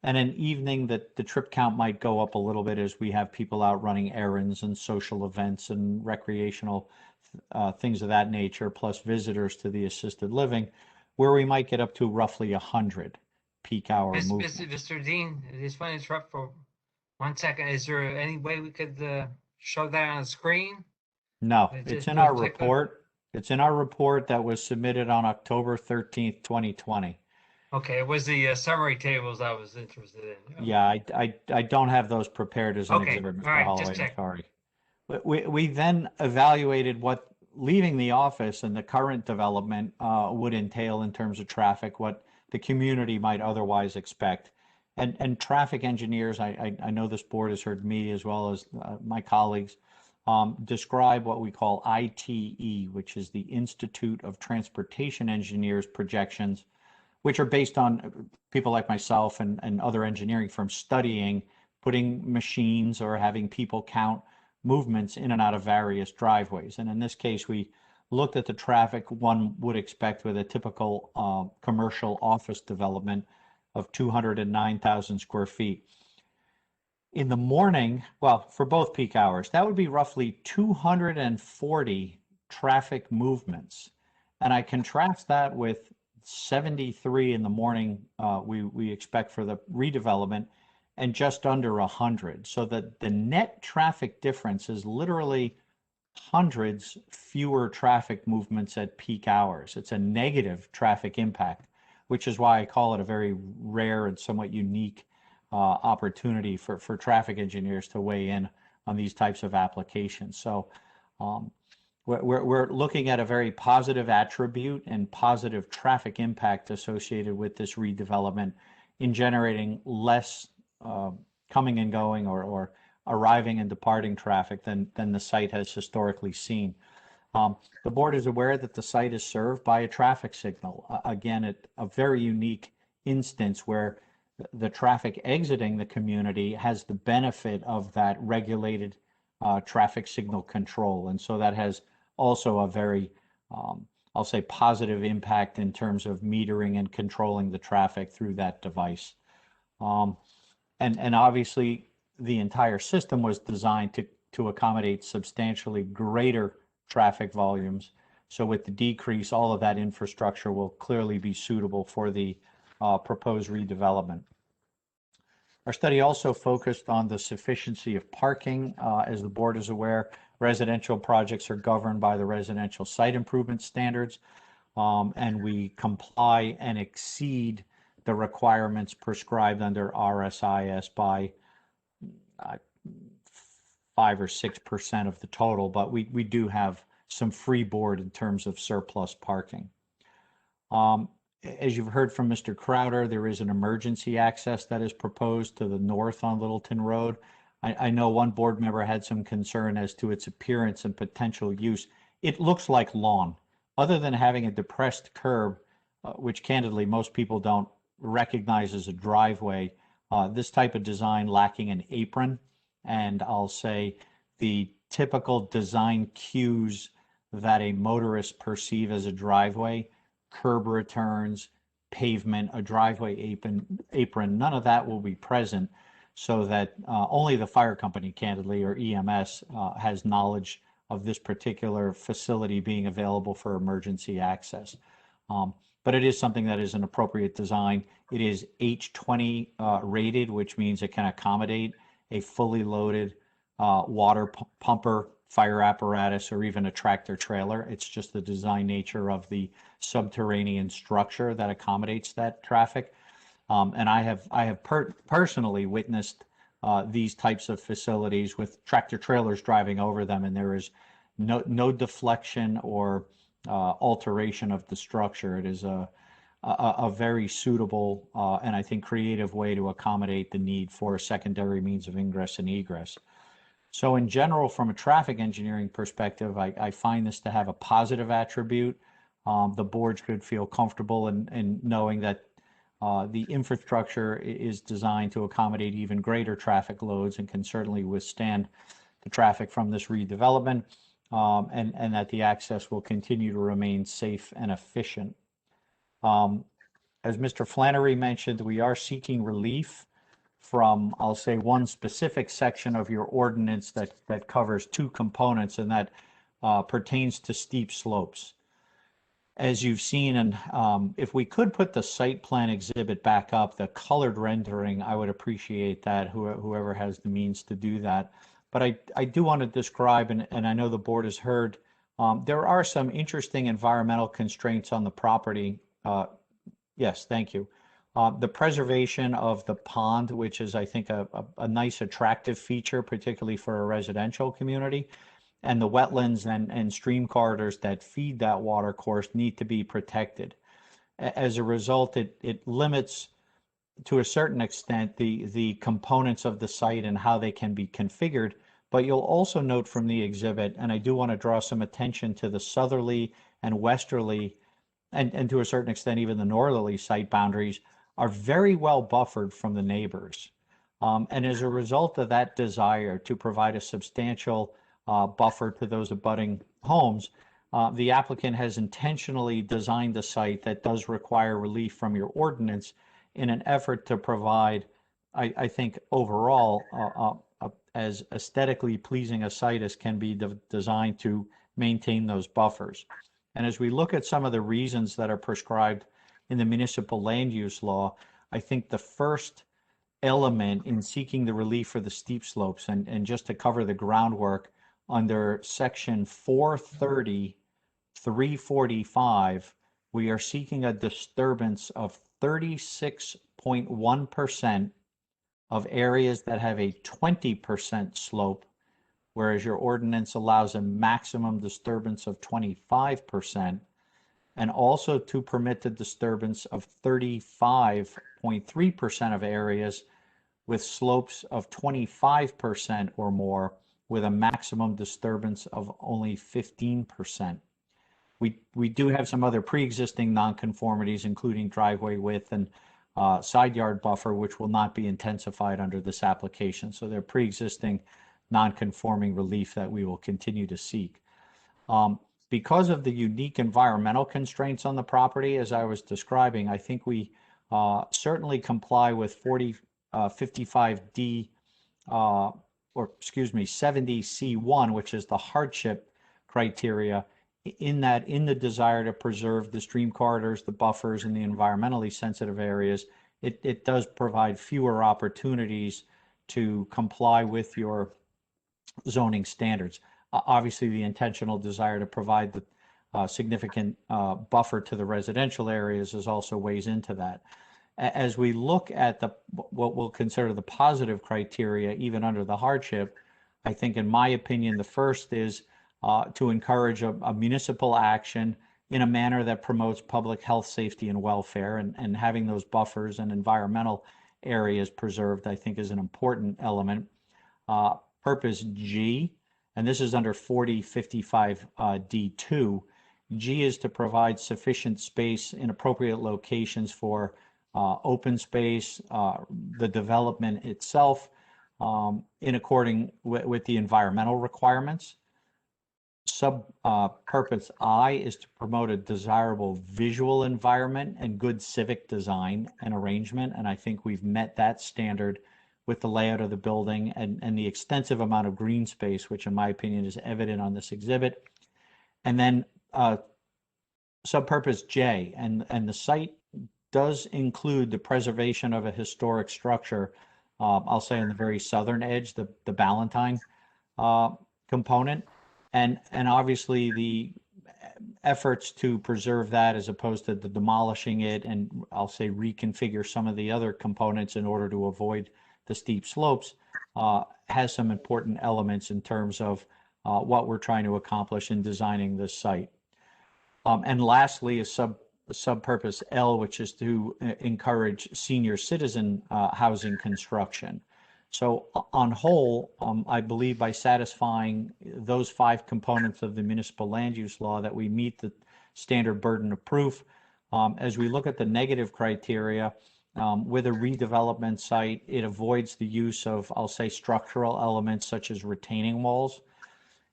And an evening that the trip count might go up a little bit as we have people out running errands and social events and recreational things of that nature, plus visitors to the assisted living, where we might get up to roughly 100 peak hour movements. Mr. Dean, I just want to interrupt for 1 second. Is there any way we could show that on the screen? No, it's in our report. It's in our report that was submitted on October 13th, 2020. Okay, it was the summary tables I was interested in. Yeah, I don't have those prepared as an Okay, exhibit, Mr. all right, Holloway, just I'm check. sorry. We then evaluated what leaving the office and the current development would entail in terms of traffic, what the community might otherwise expect. And traffic engineers, I know this board has heard me as well as my colleagues describe what we call ITE, which is the Institute of Transportation Engineers projections, which are based on people like myself and other engineering firms studying, putting machines or having people count movements in and out of various driveways. And in this case, we looked at the traffic one would expect with a typical commercial office development of 209,000 square feet. In the morning, well, for both peak hours, that would be roughly 240 traffic movements. And I contrast that with 73 in the morning we expect for the redevelopment, and just under 100. So that the net traffic difference is literally hundreds fewer traffic movements at peak hours. It's a negative traffic impact, which is why I call it a very rare and somewhat unique opportunity for traffic engineers to weigh in on these types of applications. So we're looking at a very positive attribute and positive traffic impact associated with this redevelopment in generating less coming and going or arriving and departing traffic than the site has historically seen. The board is aware that the site is served by a traffic signal. Again, a very unique instance where the traffic exiting the community has the benefit of that regulated traffic signal control. And so that has also a very, I'll say, positive impact in terms of metering and controlling the traffic through that device. And obviously, the entire system was designed to accommodate substantially greater traffic volumes. So with the decrease, all of that infrastructure will clearly be suitable for the proposed redevelopment. Our study also focused on the sufficiency of parking. As the board is aware, residential projects are governed by the residential site improvement standards, and we comply and exceed the requirements prescribed under RSIS by 5 or 6% of the total, but we do have some free board in terms of surplus parking. As you've heard from Mr. Crowder, there is an emergency access that is proposed to the north on Littleton Road. I know one board member had some concern as to its appearance and potential use. It looks like lawn. Other than having a depressed curb, which candidly most people don't recognize as a driveway, this type of design lacking an apron, and I'll say the typical design cues that a motorist perceive as a driveway, curb returns, pavement, a driveway apron, none of that will be present, so that only the fire company, candidly, or EMS has knowledge of this particular facility being available for emergency access. But it is something that is an appropriate design. It is H20 rated, which means it can accommodate a fully loaded water pumper, fire apparatus, or even a tractor trailer. It's just the design nature of the subterranean structure that accommodates that traffic. And I have personally witnessed these types of facilities with tractor trailers driving over them, and there is no deflection or alteration of the structure. It is a very suitable and I think creative way to accommodate the need for a secondary means of ingress and egress. So in general, from a traffic engineering perspective, I find this to have a positive attribute. The board should feel comfortable in knowing that the infrastructure is designed to accommodate even greater traffic loads and can certainly withstand the traffic from this redevelopment, and that the access will continue to remain safe and efficient. As Mr. Flannery mentioned, we are seeking relief from, I'll say, one specific section of your ordinance that covers two components, and that pertains to steep slopes. As you've seen, and if we could put the site plan exhibit back up, the colored rendering, I would appreciate that, whoever has the means to do that. But I do want to describe, and I know the board has heard, there are some interesting environmental constraints on the property. Yes, thank you. The preservation of the pond, which is, I think, a nice attractive feature, particularly for a residential community, and the wetlands and stream corridors that feed that water course need to be protected. As a result, it limits, to a certain extent, the components of the site and how they can be configured. But you'll also note from the exhibit, and I do want to draw some attention to the southerly and westerly, and to a certain extent even the northerly site boundaries are very well buffered from the neighbors. And as a result of that desire to provide a substantial buffer to those abutting homes, the applicant has intentionally designed a site that does require relief from your ordinance in an effort to provide, I think, overall, as aesthetically pleasing a site as can be designed to maintain those buffers. And as we look at some of the reasons that are prescribed in the municipal land use law, I think the first element in seeking the relief for the steep slopes, and just to cover the groundwork, under section 430, 345, we are seeking a disturbance of 36.1% of areas that have a 20% slope, whereas your ordinance allows a maximum disturbance of 25%, and also to permit the disturbance of 35.3% of areas with slopes of 25% or more, with a maximum disturbance of only 15%. We do have some other pre-existing nonconformities, including driveway width and side yard buffer, which will not be intensified under this application. So they're pre-existing non-conforming relief that we will continue to seek. Because of the unique environmental constraints on the property, as I was describing, I think we certainly comply with 55D, or excuse me, 70C1, which is the hardship criteria, in the desire to preserve the stream corridors, the buffers, and the environmentally sensitive areas. It does provide fewer opportunities to comply with your zoning standards. Obviously, the intentional desire to provide the significant buffer to the residential areas is also weighs into that. As we look at what we'll consider the positive criteria, even under the hardship, I think, in my opinion, the first is to encourage a municipal action in a manner that promotes public health, safety, and welfare, and having those buffers and environmental areas preserved, I think, is an important element. Purpose G, and this is under 4055 D2. G is to provide sufficient space in appropriate locations for open space, the development itself, in according with the environmental requirements. Purpose I is to promote a desirable visual environment and good civic design and arrangement. And I think we've met that standard with the layout of the building and the extensive amount of green space, which in my opinion is evident on this exhibit. And then subpurpose J, and the site does include the preservation of a historic structure, I'll say on the very southern edge, the Ballantine component. And obviously the efforts to preserve that as opposed to demolishing it and I'll say reconfigure some of the other components in order to avoid the steep slopes has some important elements in terms of what we're trying to accomplish in designing this site. And lastly, a sub-purpose L, which is to encourage senior citizen housing construction. So on whole, I believe by satisfying those 5 components of the municipal land use law that we meet the standard burden of proof. As we look at the negative criteria, with a redevelopment site, it avoids the use of, I'll say, structural elements such as retaining walls.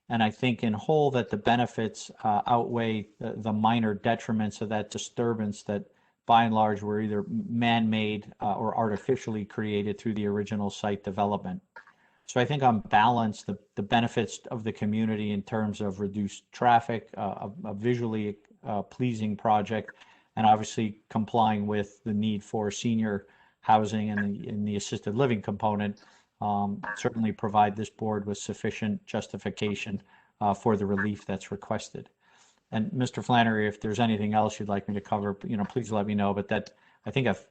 And I think in whole that the benefits outweigh the minor detriments of that disturbance that by and large were either man-made or artificially created through the original site development. So I think on balance, the benefits of the community in terms of reduced traffic, a visually pleasing project, and obviously complying with the need for senior housing and the assisted living component certainly provide this board with sufficient justification for the relief that's requested. And Mr. Flannery, if there's anything else you'd like me to cover, please let me know, but that I think I've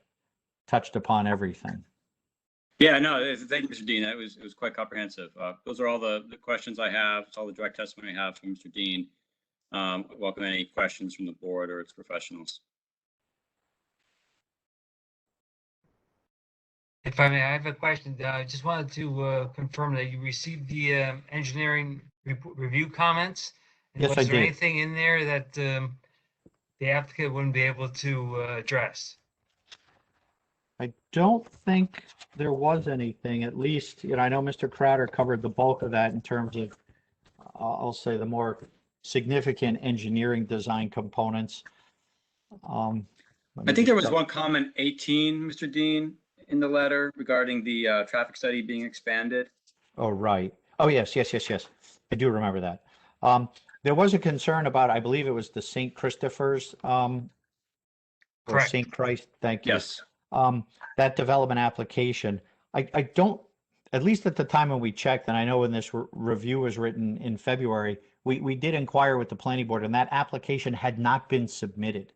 touched upon everything. Yeah, no, thank you, Mr. Dean. It was quite comprehensive. Those are all the questions I have. It's all the direct testimony I have from Mr. Dean. Welcome any questions from the board or its professionals. If I may, I have a question. I just wanted to confirm that you received the engineering review comments. And Yes, was I there did. anything in there that the applicant wouldn't be able to address? I don't think there was anything, at least, I know Mr. Crowder covered the bulk of that in terms of, I'll say, the more significant engineering design components. I think there was one comment 18, Mr. Dean, in the letter regarding the traffic study being expanded. Oh, right. Oh, yes. I do remember that. There was a concern about, I believe it was the St. Christopher's or Correct. St. Christ, thank you. Yes. That development application, I don't, at least at the time when we checked, and I know when this review was written in February, we did inquire with the planning board and that application had not been submitted.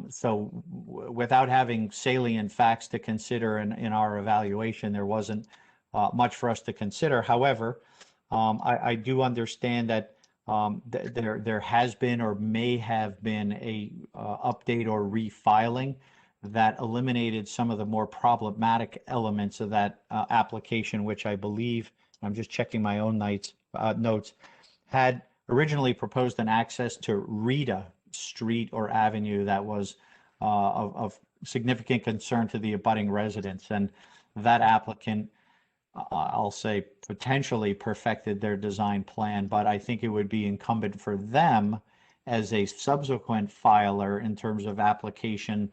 So without having salient facts to consider in our evaluation, there wasn't much for us to consider. However, I do understand that there has been or may have been a update or refiling that eliminated some of the more problematic elements of that application, which I believe, I'm just checking my own notes, had originally proposed an access to Rita Street or Avenue that was of significant concern to the abutting residents. And that applicant, I'll say, potentially perfected their design plan, but I think it would be incumbent for them as a subsequent filer in terms of application,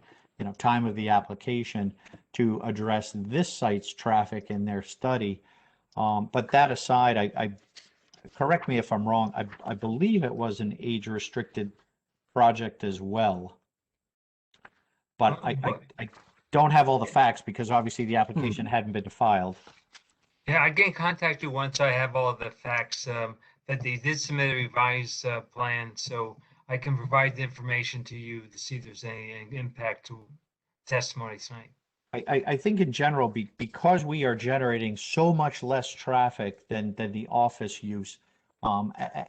time of the application to address this site's traffic in their study. But that aside, I correct me if I'm wrong, I believe it was an age-restricted project as well. But I don't have all the facts because obviously the application hadn't been filed. Yeah, I can contact you once I have all of the facts that they did submit a revised plan, so I can provide the information to you to see if there's any impact to testimony tonight. I think in general, because we are generating so much less traffic than the office use,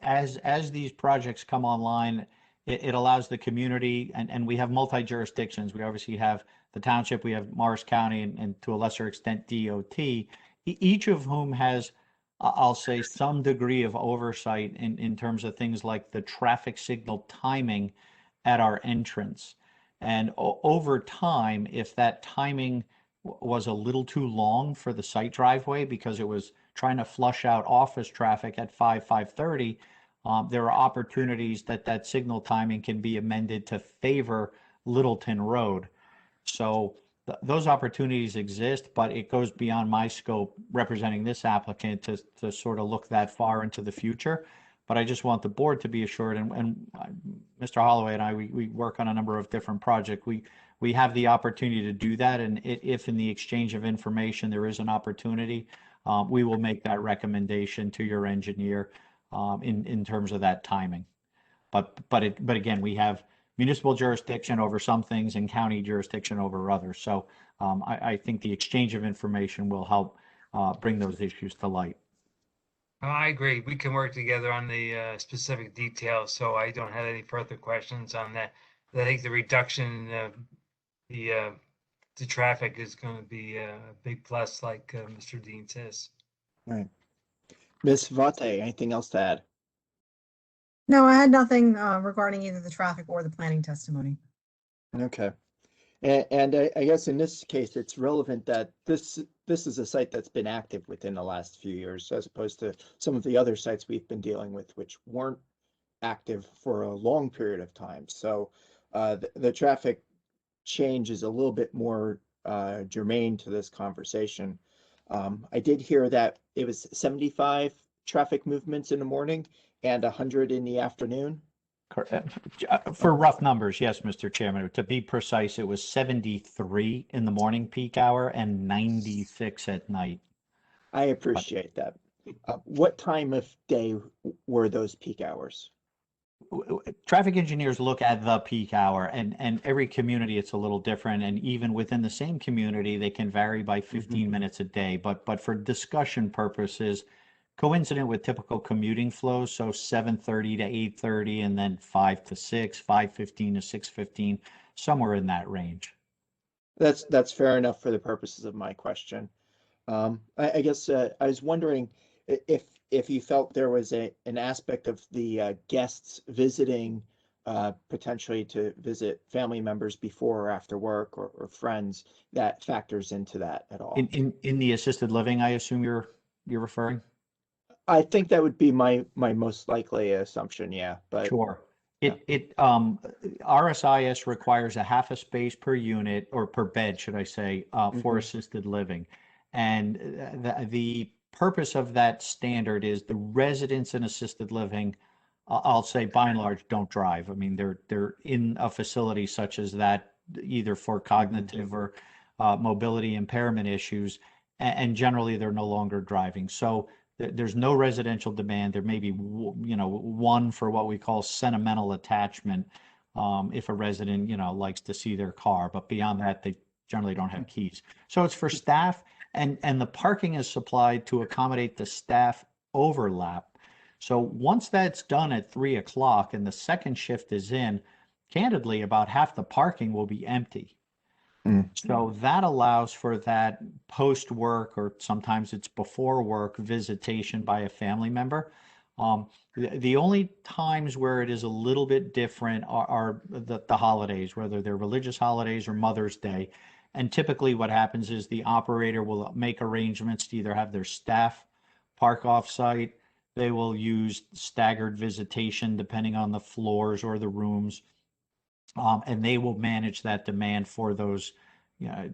as these projects come online, it allows the community, and we have multi-jurisdictions. We obviously have the township, we have Morris County, and to a lesser extent DOT, each of whom has, I'll say, some degree of oversight in terms of things like the traffic signal timing at our entrance. And over time, if that timing was a little too long for the site driveway because it was trying to flush out office traffic at 5:30, there are opportunities that signal timing can be amended to favor Littleton Road. So those opportunities exist, but it goes beyond my scope representing this applicant to sort of look that far into the future. But I just want the board to be assured, and Mr. Holloway and I, we work on a number of different projects. We have the opportunity to do that, and if in the exchange of information there is an opportunity, we will make that recommendation to your engineer in terms of that timing. But again, we have municipal jurisdiction over some things and county jurisdiction over others. So I think the exchange of information will help bring those issues to light. I agree. We can work together on the specific details, so I don't have any further questions on that. I think the reduction in the traffic is going to be a big plus, like Mr. Dean says. Right. Ms. Vate, anything else to add? No, I had nothing regarding either the traffic or the planning testimony. Okay. And I guess in this case, it's relevant that this is a site that's been active within the last few years, as opposed to some of the other sites we've been dealing with, which weren't active for a long period of time. So the traffic change is a little bit more germane to this conversation. I did hear that it was 75 traffic movements in the morning and 100 in the afternoon. For rough numbers, yes, Mr. Chairman. To be precise, it was 73 in the morning peak hour and 96 at night. I appreciate that. What time of day were those peak hours? Traffic engineers look at the peak hour, and every community it's a little different, and even within the same community they can vary by 15 minutes a day. But for discussion purposes, coincident with typical commuting flows, so 7:30 to 8:30, and then 5 to 6, 5:15 to 6:15, somewhere in that range. That's fair enough for the purposes of my question. I guess I was wondering if you felt there was an aspect of the guests visiting potentially to visit family members before or after work or friends that factors into that at all. In the assisted living, I assume you're referring? I think that would be my most likely assumption, yeah. But Sure. RSIS requires a half a space per unit, or per bed, should I say, for assisted living. And the purpose of that standard is the residents in assisted living, I'll say by and large, don't drive. I mean, they're in a facility such as that, either for cognitive or mobility impairment issues, and generally they're no longer driving. So there's no residential demand. There may be, one for what we call sentimental attachment, if a resident, likes to see their car, but beyond that, they generally don't have keys. So it's for staff, and the parking is supplied to accommodate the staff overlap. So once that's done at 3 o'clock and the second shift is in, candidly, about half the parking will be empty. So that allows for that post-work, or sometimes it's before work, visitation by a family member. The only times where it is a little bit different are the holidays, whether they're religious holidays or Mother's Day. And typically what happens is the operator will make arrangements to either have their staff park off-site. They will use staggered visitation depending on the floors or the rooms. And they will manage that demand for those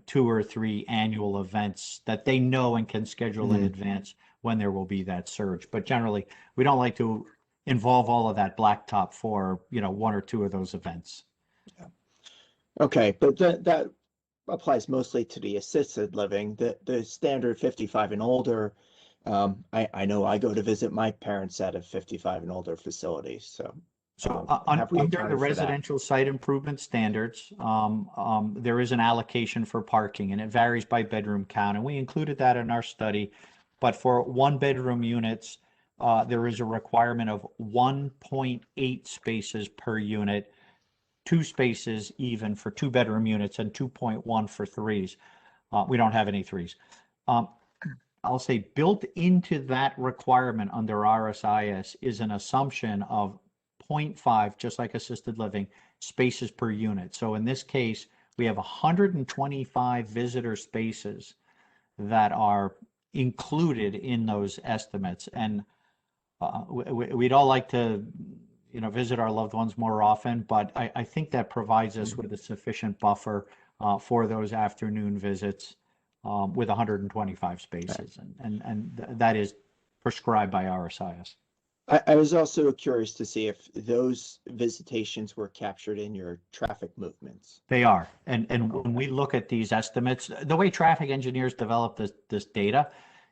2 or 3 annual events that they know and can schedule in advance when there will be that surge. But generally, we don't like to involve all of that blacktop for 1 or 2 of those events. Yeah. Okay, but that applies mostly to the assisted living. The standard 55 and older. I know I go to visit my parents at a 55 and older facility, so. Under the residential site improvement standards, there is an allocation for parking, and it varies by bedroom count, and we included that in our study. But for 1-bedroom units, there is a requirement of 1.8 spaces per unit, 2 spaces even for 2-bedroom units, and 2.1 for 3s. We don't have any 3s. I'll say built into that requirement under RSIS is an assumption of 0.5, just like assisted living, spaces per unit. So in this case, we have 125 visitor spaces that are included in those estimates. And we'd all like to, visit our loved ones more often, but I think that provides us with a sufficient buffer for those afternoon visits with 125 spaces. And that is prescribed by RSIS. I was also curious to see if those visitations were captured in your traffic movements. They are. And when we look at these estimates, the way traffic engineers develop this data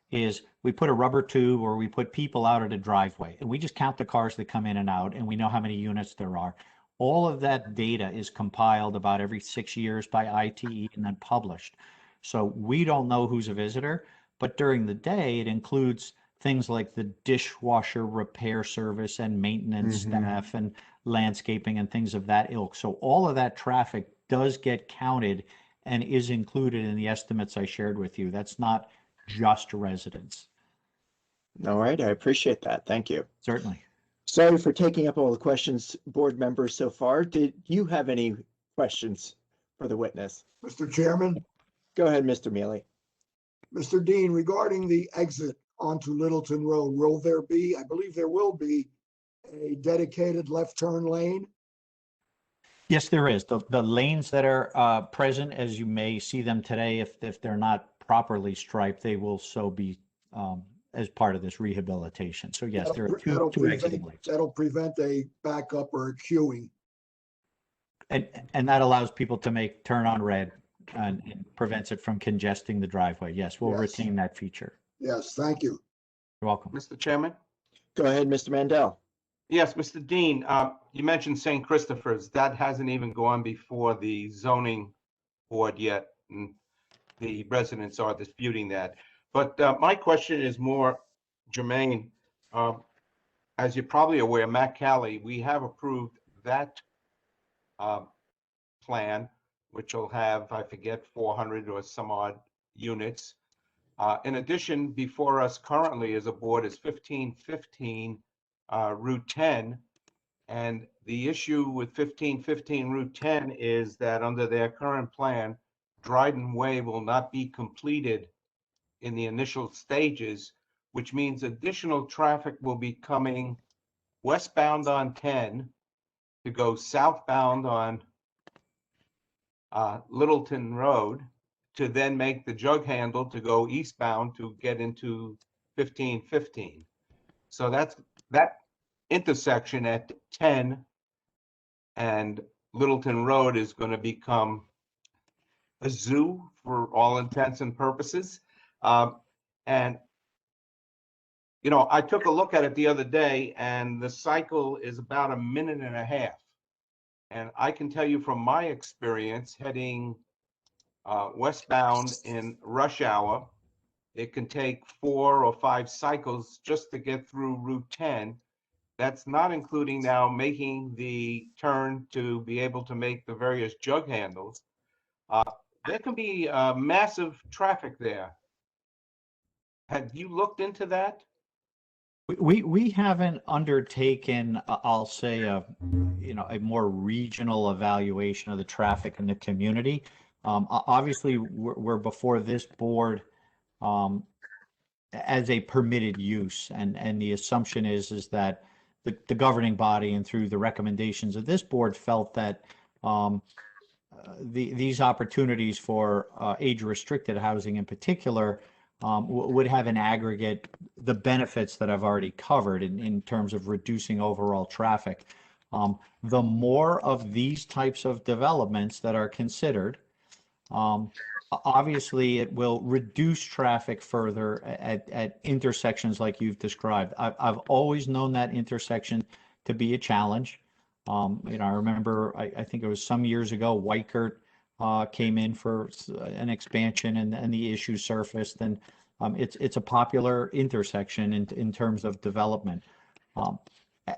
is we put a rubber tube or we put people out at a driveway, and we just count the cars that come in and out, and we know how many units there are. All of that data is compiled about every 6 years by ITE and then published. So we don't know who's a visitor, But during the day, it includes things like the dishwasher repair service and maintenance staff and landscaping and things of that ilk. So all of that traffic does get counted and is included in the estimates I shared with you. That's not just residents. All right, I appreciate that. Thank you. Certainly. Sorry for taking up all the questions, board members, so far. Did you have any questions for the witness? Mr. Chairman, Go ahead, Mr. Mealy. Mr. Dean, regarding the exit onto Littleton Road, will there be, I believe there will be, a dedicated left turn lane? Yes, there is. The lanes that are present, as you may see them today, if they're not properly striped, they will so be as part of this rehabilitation. So yes, there are two exiting lanes. That'll prevent a backup or a queuing. And that allows people to turn on red and prevents it from congesting the driveway. Yes, we'll retain that feature. Yes, thank you. You're welcome. Mr. Chairman? Go ahead, Mr. Mandel. Yes, Mr. Dean, you mentioned St. Christopher's. That hasn't even gone before the zoning board yet. And the residents are disputing that. But my question is more germane. As you're probably aware, Matt Calley, we have approved that plan, which will have, I forget, 400 or some odd units. In addition, before us currently as a board is 1515 Route 10. And the issue with 1515 Route 10 is that under their current plan, Dryden Way will not be completed in the initial stages, which means additional traffic will be coming westbound on 10 to go southbound on Littleton Road to then make the jug handle to go eastbound to get into 1515. So that's that intersection at 10 and Littleton Road is going to become a zoo for all intents and purposes. And, you know, I took a look at it the other day and the cycle is about a minute and a half. And I can tell you from my experience heading westbound in rush hour, it can take 4 or 5 cycles just to get through Route 10. That's not including now making the turn to be able to make the various jug handles. There can be massive traffic there. Have you looked into that? We haven't undertaken, I'll say, a more regional evaluation of the traffic in the community. Obviously, we're before this board as a permitted use, and the assumption is that the governing body and through the recommendations of this board felt that these opportunities for age-restricted housing in particular would have an aggregate the benefits that I've already covered in terms of reducing overall traffic. The more of these types of developments that are considered, obviously it will reduce traffic further at intersections like you've described. I've always known that intersection to be a challenge. I remember, I think it was some years ago, Weichert came in for an expansion and the issue surfaced, and it's a popular intersection in terms of development.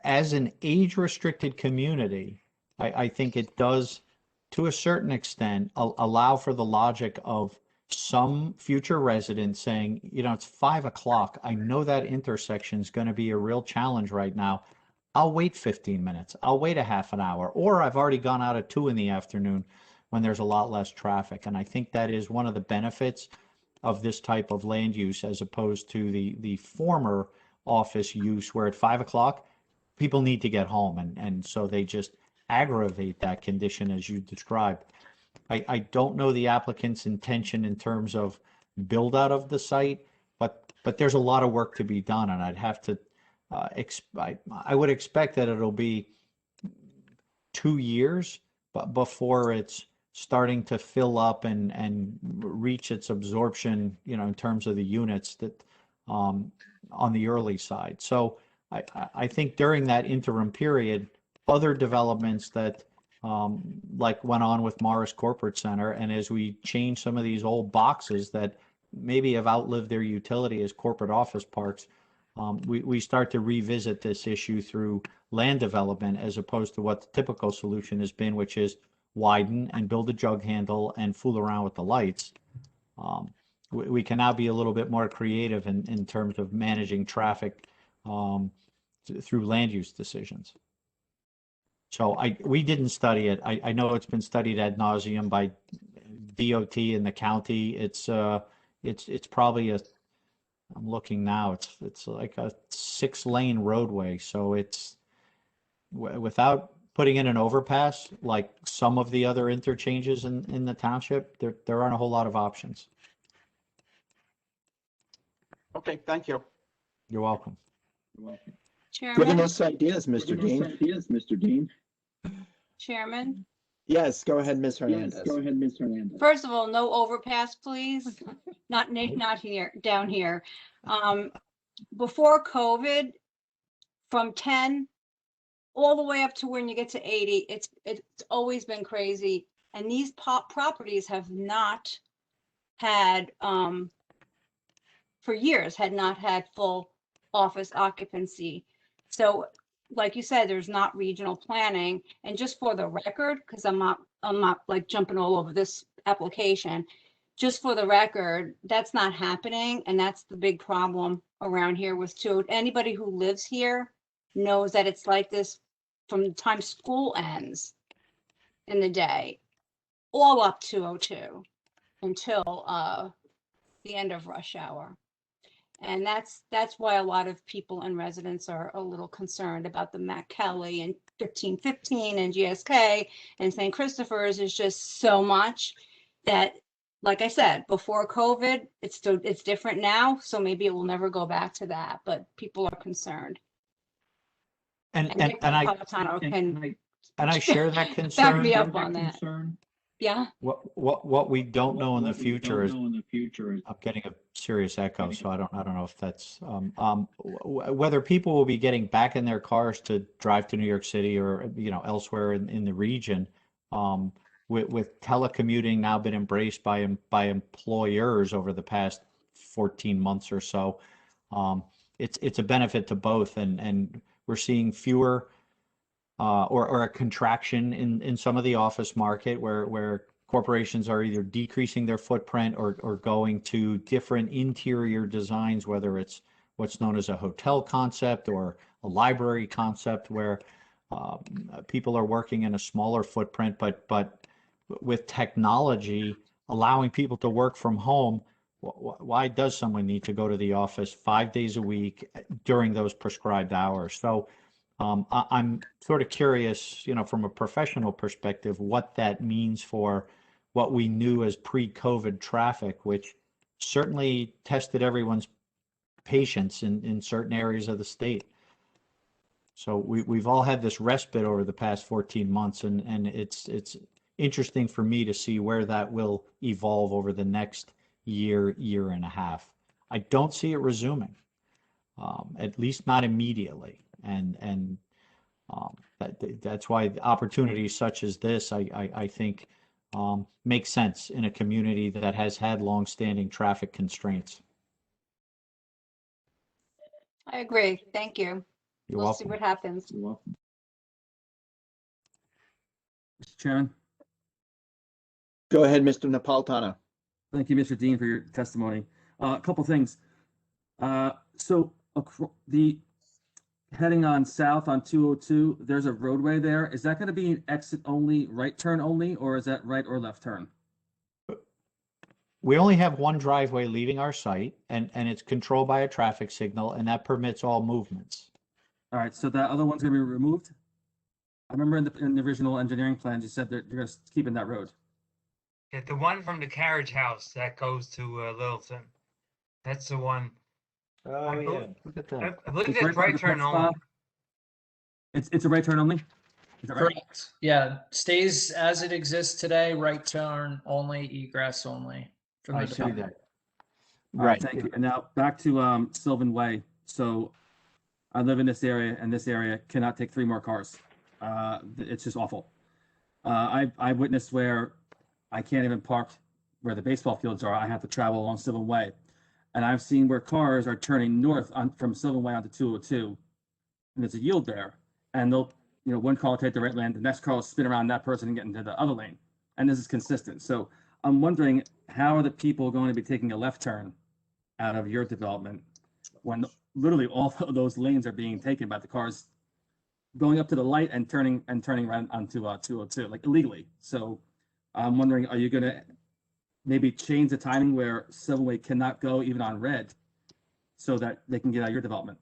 As an age-restricted community, I think it does, to a certain extent, allow for the logic of some future residents saying, it's 5 o'clock. I know that intersection is going to be a real challenge right now. I'll wait 15 minutes. I'll wait a half an hour, or I've already gone out at 2 in the afternoon when there's a lot less traffic. And I think that is one of the benefits of this type of land use as opposed to the former office use where at 5 o'clock, people need to get home. And so they just aggravate that condition as you described. I don't know the applicant's intention in terms of build out of the site, but there's a lot of work to be done, and I'd have to I would expect that it'll be 2 years before it's starting to fill up and reach its absorption, in terms of the units that on the early side. So I think during that interim period, other developments that like went on with Morris Corporate Center, and as we change some of these old boxes that maybe have outlived their utility as corporate office parks, we start to revisit this issue through land development as opposed to what the typical solution has been, which is widen and build a jug handle and fool around with the lights. We can now be a little bit more creative in terms of managing traffic through land use decisions. So we didn't study it. I know it's been studied ad nauseum by DOT in the county. It's probably I'm looking now, it's like a 6-lane roadway. So it's without putting in an overpass, like some of the other interchanges in the township, there aren't a whole lot of options. Okay, thank you. You're welcome. Giving Chairman, us ideas, Mr. Dean. Chairman, Yes, go ahead, Ms. Hernandez. first of all, no overpass, please. Not here, down here. Before COVID, from 10 all the way up to when you get to 80, it's always been crazy. And these properties have not had, for years, had not had full office occupancy. So like you said, there's not regional planning. And just for the record, because I'm not like jumping all over this application, just for the record, that's not happening. And that's the big problem around here with anybody who lives here knows that it's like this from the time school ends in the day, all up to 02 until the end of rush hour. And that's why a lot of people and residents are a little concerned about the Mac Kelly and 1515 and GSK and St. Christopher's is just so much that, like I said, before COVID, it's different now. So maybe it will never go back to that, but people are concerned. And I share that concern. Back me up on that. Yeah. What we don't know in the future is, I'm getting a serious echo, so I don't know if that's whether people will be getting back in their cars to drive to New York City or elsewhere in the region. With telecommuting now been embraced by employers over the past 14 months or so, it's a benefit to both, and we're seeing fewer. Or a contraction in some of the office market where corporations are either decreasing their footprint or going to different interior designs, whether it's what's known as a hotel concept or a library concept, where people are working in a smaller footprint, but with technology allowing people to work from home. Why does someone need to go to the office 5 days a week during those prescribed hours? So I'm sort of curious, from a professional perspective, what that means for what we knew as pre-COVID traffic, which certainly tested everyone's patience in certain areas of the state. So we've all had this respite over the past 14 months, and it's interesting for me to see where that will evolve over the next year and a half. I don't see it resuming, at least not immediately. And that's why opportunities such as this, I think, make sense in a community that has had longstanding traffic constraints. I agree. Thank you. You're We'll welcome. see what happens. Mr. Chairman, Go ahead, Mr. Napolitano. thank you, Mr. Dean, for your testimony. A couple things. So the heading on south on 202, there's a roadway there. Is that going to be an exit only, right turn only, or is that right or left turn? We only have one driveway leaving our site, and it's controlled by a traffic signal, and that permits all movements. All right, so that other one's going to be removed? I remember in the original engineering plans, you said that you're just keeping that road. Yeah, the one from the carriage house that goes to Littleton. That's the one. Oh, yeah. Look at that. I believe It's that's right turn only. It's a right turn only? Is that right? Correct. Yeah, stays as it exists today, right turn only, egress only. From I the see development. that. All right, thank you. And now back to Sylvan Way. So I live in this area, and this area cannot take 3 more cars. It's just awful. I witnessed where I can't even park where the baseball fields are, I have to travel along Sylvan Way. And I've seen where cars are turning north from Sylvan Way onto 202, and there's a yield there. And they'll, one car will take the right lane, the next car will spin around that person and get into the other lane. And this is consistent. So I'm wondering, how are the people going to be taking a left turn out of your development when literally all of those lanes are being taken by the cars going up to the light and turning right onto 202, like illegally. So I'm wondering, are you going to maybe change the timing where Sylvan Way cannot go even on red so that they can get out of your development?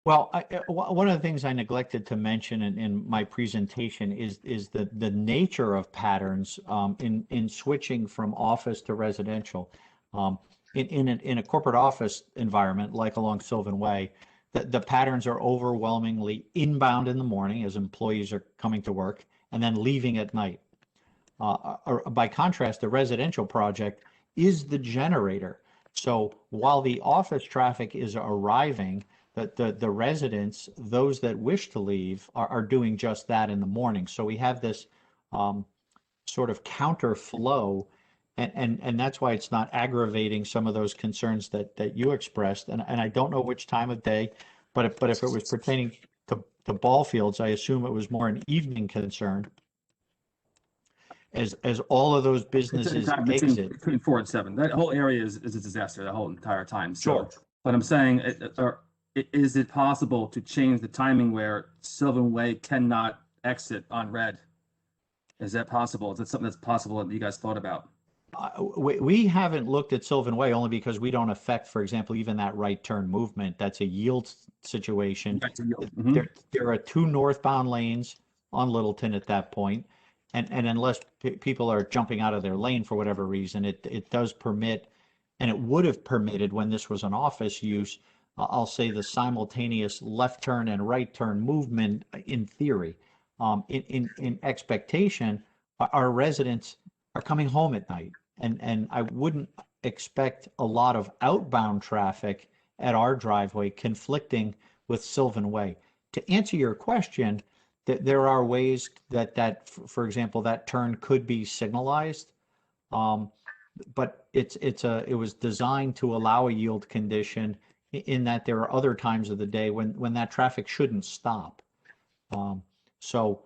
Well, one of the things I neglected to mention in my presentation is the nature of patterns in switching from office to residential. In a corporate office environment like along Sylvan Way, the patterns are overwhelmingly inbound in the morning as employees are coming to work and then leaving at night. By contrast, the residential project is the generator. So while the office traffic is arriving, the residents, those that wish to leave, are doing just that in the morning. So we have this sort of counter flow, and that's why it's not aggravating some of those concerns that you expressed. And I don't know which time of day, but if it was pertaining to ball fields, I assume it was more an evening concern. As all of those businesses exit between 4 and 7, that whole area is a disaster the whole entire time. So, Sure. But I'm saying, is it possible to change the timing where Sylvan Way cannot exit on red? Is that possible? Is that something that's possible that you guys thought about? We haven't looked at Sylvan Way only because we don't affect, for example, even that right turn movement. That's a yield situation. Mm-hmm. There are 2 northbound lanes on Littleton at that point. And unless people are jumping out of their lane for whatever reason, it does permit, and it would have permitted when this was an office use, I'll say the simultaneous left turn and right turn movement in theory. In expectation, our residents are coming home at night, and I wouldn't expect a lot of outbound traffic at our driveway conflicting with Sylvan Way. To answer your question, there are ways that, for example, that turn could be signalized, but it was designed to allow a yield condition in that there are other times of the day when that traffic shouldn't stop. So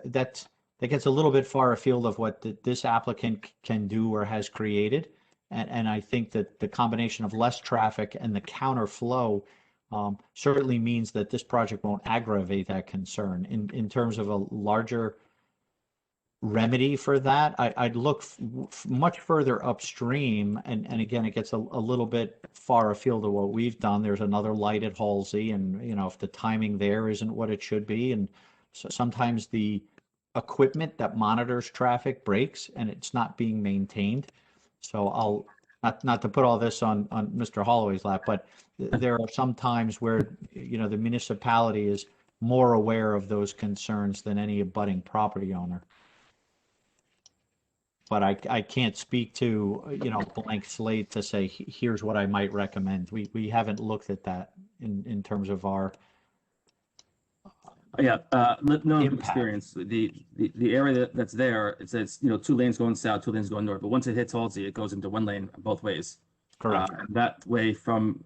that gets a little bit far afield of what this applicant can do or has created, and I think that the combination of less traffic and the counter flow certainly means that this project won't aggravate that concern. In terms of a larger remedy for that, I'd look much further upstream, and again, it gets a little bit far afield of what we've done. There's another light at Halsey, and if the timing there isn't what it should be, and so sometimes the equipment that monitors traffic breaks and it's not being maintained. So I'll not to put all this on Mr. Holloway's lap, but there are some times where the municipality is more aware of those concerns than any abutting property owner. But I can't speak to blank slate to say here's what I might recommend. We haven't looked at that in terms of our no impact. experience. The area that's there, it says 2 lanes going south, 2 lanes going north, but once it hits Halsey, it goes into 1 lane both ways. Correct. That way from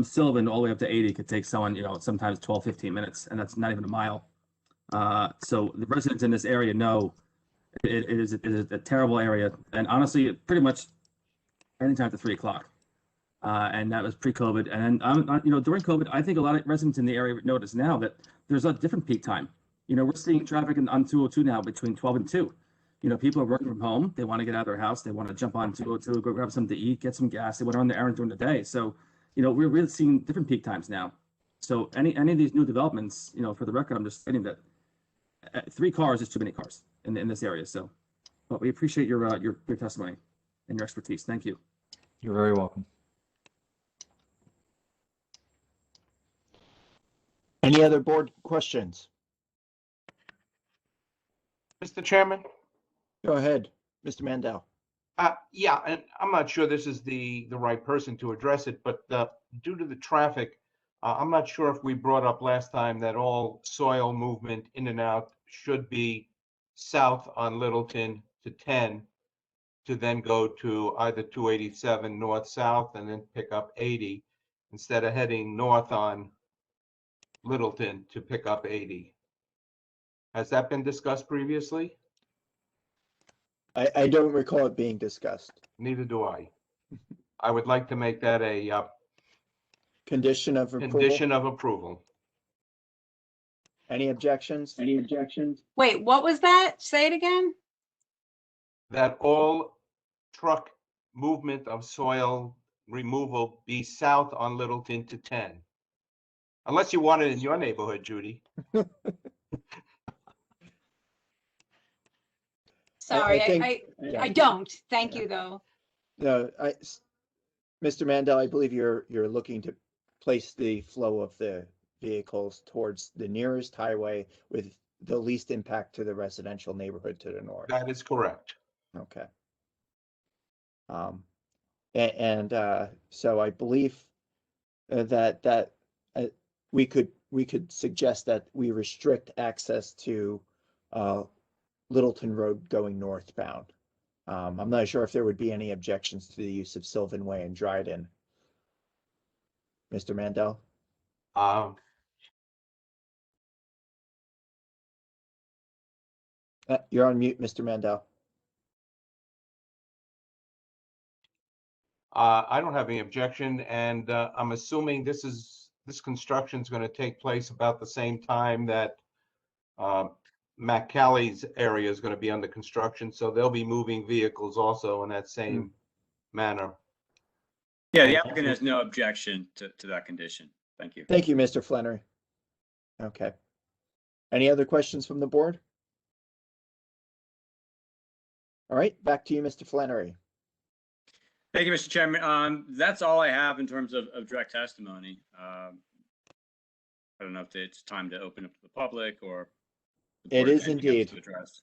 Sylvan all the way up to 80 could take someone sometimes 12-15 minutes, and that's not even a mile. So the residents in this area know it is a terrible area, and honestly, pretty much anytime after 3 o'clock. And that was pre-COVID, and during COVID, I think a lot of residents in the area notice now that there's a different peak time. We're seeing traffic on 202 now between 12 and 2. People are working from home. They want to get out of their house. They want to jump on 202, go grab something to eat, get some gas. They want to run their errand during the day. So, we're really seeing different peak times now. So any of these new developments, for the record, I'm just stating that 3 cars is too many cars in this area. So, but we appreciate your testimony and your expertise. Thank you. You're very welcome. Any other board questions? Mr. Chairman? Go ahead, Mr. Mandel. Yeah, and I'm not sure this is the right person to address it, but due to the traffic, I'm not sure if we brought up last time that all soil movement in and out should be south on Littleton to 10 to then go to either 287 north-south and then pick up 80 instead of heading north on Littleton to pick up 80. Has that been discussed previously? I don't recall it being discussed. Neither do I. I would like to make that a Condition of approval. condition of approval. Any objections? Any objections? Wait, what was that? Say it again? That all truck movement of soil removal be south on Littleton to 10. Unless you want it in your neighborhood, Judy. Sorry, think- I don't. Thank you, though. No, Mr. Mandel, I believe you're looking to place the flow of the vehicles towards the nearest highway with the least impact to the residential neighborhood to the north. That is correct. Okay. So I believe that we could suggest that we restrict access to Littleton Road going northbound. I'm not sure if there would be any objections to the use of Sylvan Way and Dryden. Mr. Mandel? You're on mute, Mr. Mandel. I don't have any objection, and I'm assuming this construction is going to take place about the same time that McCally's area is going to be under construction, so they'll be moving vehicles also in that same manner. Yeah, the applicant has no objection to that condition. Thank you. Thank you, Mr. Flannery. Okay. Any other questions from the board? All right, back to you, Mr. Flannery. Thank you, Mr. Chairman. That's all I have in terms of direct testimony. I don't know if it's time to open up to the public or. It is indeed. To address.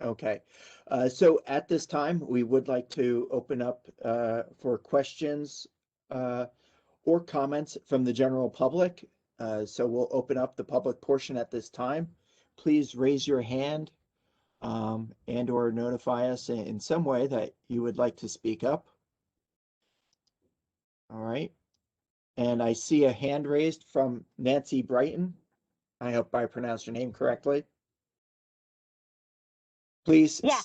Okay, so at this time, we would like to open up for questions or comments from the general public. So we'll open up the public portion at this time. Please raise your hand and or notify us in some way that you would like to speak up. All right. And I see a hand raised from Nancy Brighton. I hope I pronounced your name correctly. Please, yeah.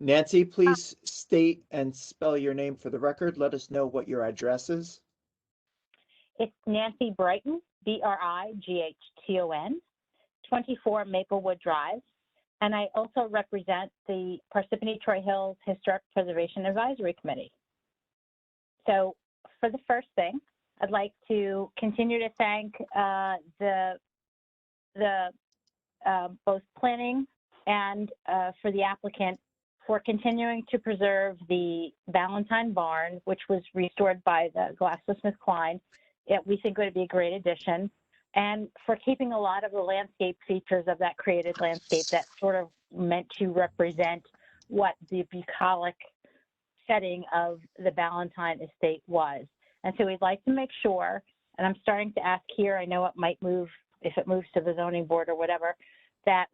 Nancy, please state and spell your name for the record. Let us know what your address is. It's Nancy Brighton, Brighton, 24 Maplewood Drive. And I also represent the Parsippany Troy Hills Historic Preservation Advisory Committee. So for the first thing, I'd like to continue to thank both planning and for the applicant for continuing to preserve the Ballantyne Barn, which was restored by the GlaxoSmithKline. We think it would be a great addition, and for keeping a lot of the landscape features of that created landscape that sort of meant to represent what the bucolic setting of the Ballantyne estate was. And so we'd like to make sure, and I'm starting to ask here, I know it might move, if it moves to the zoning board or whatever, that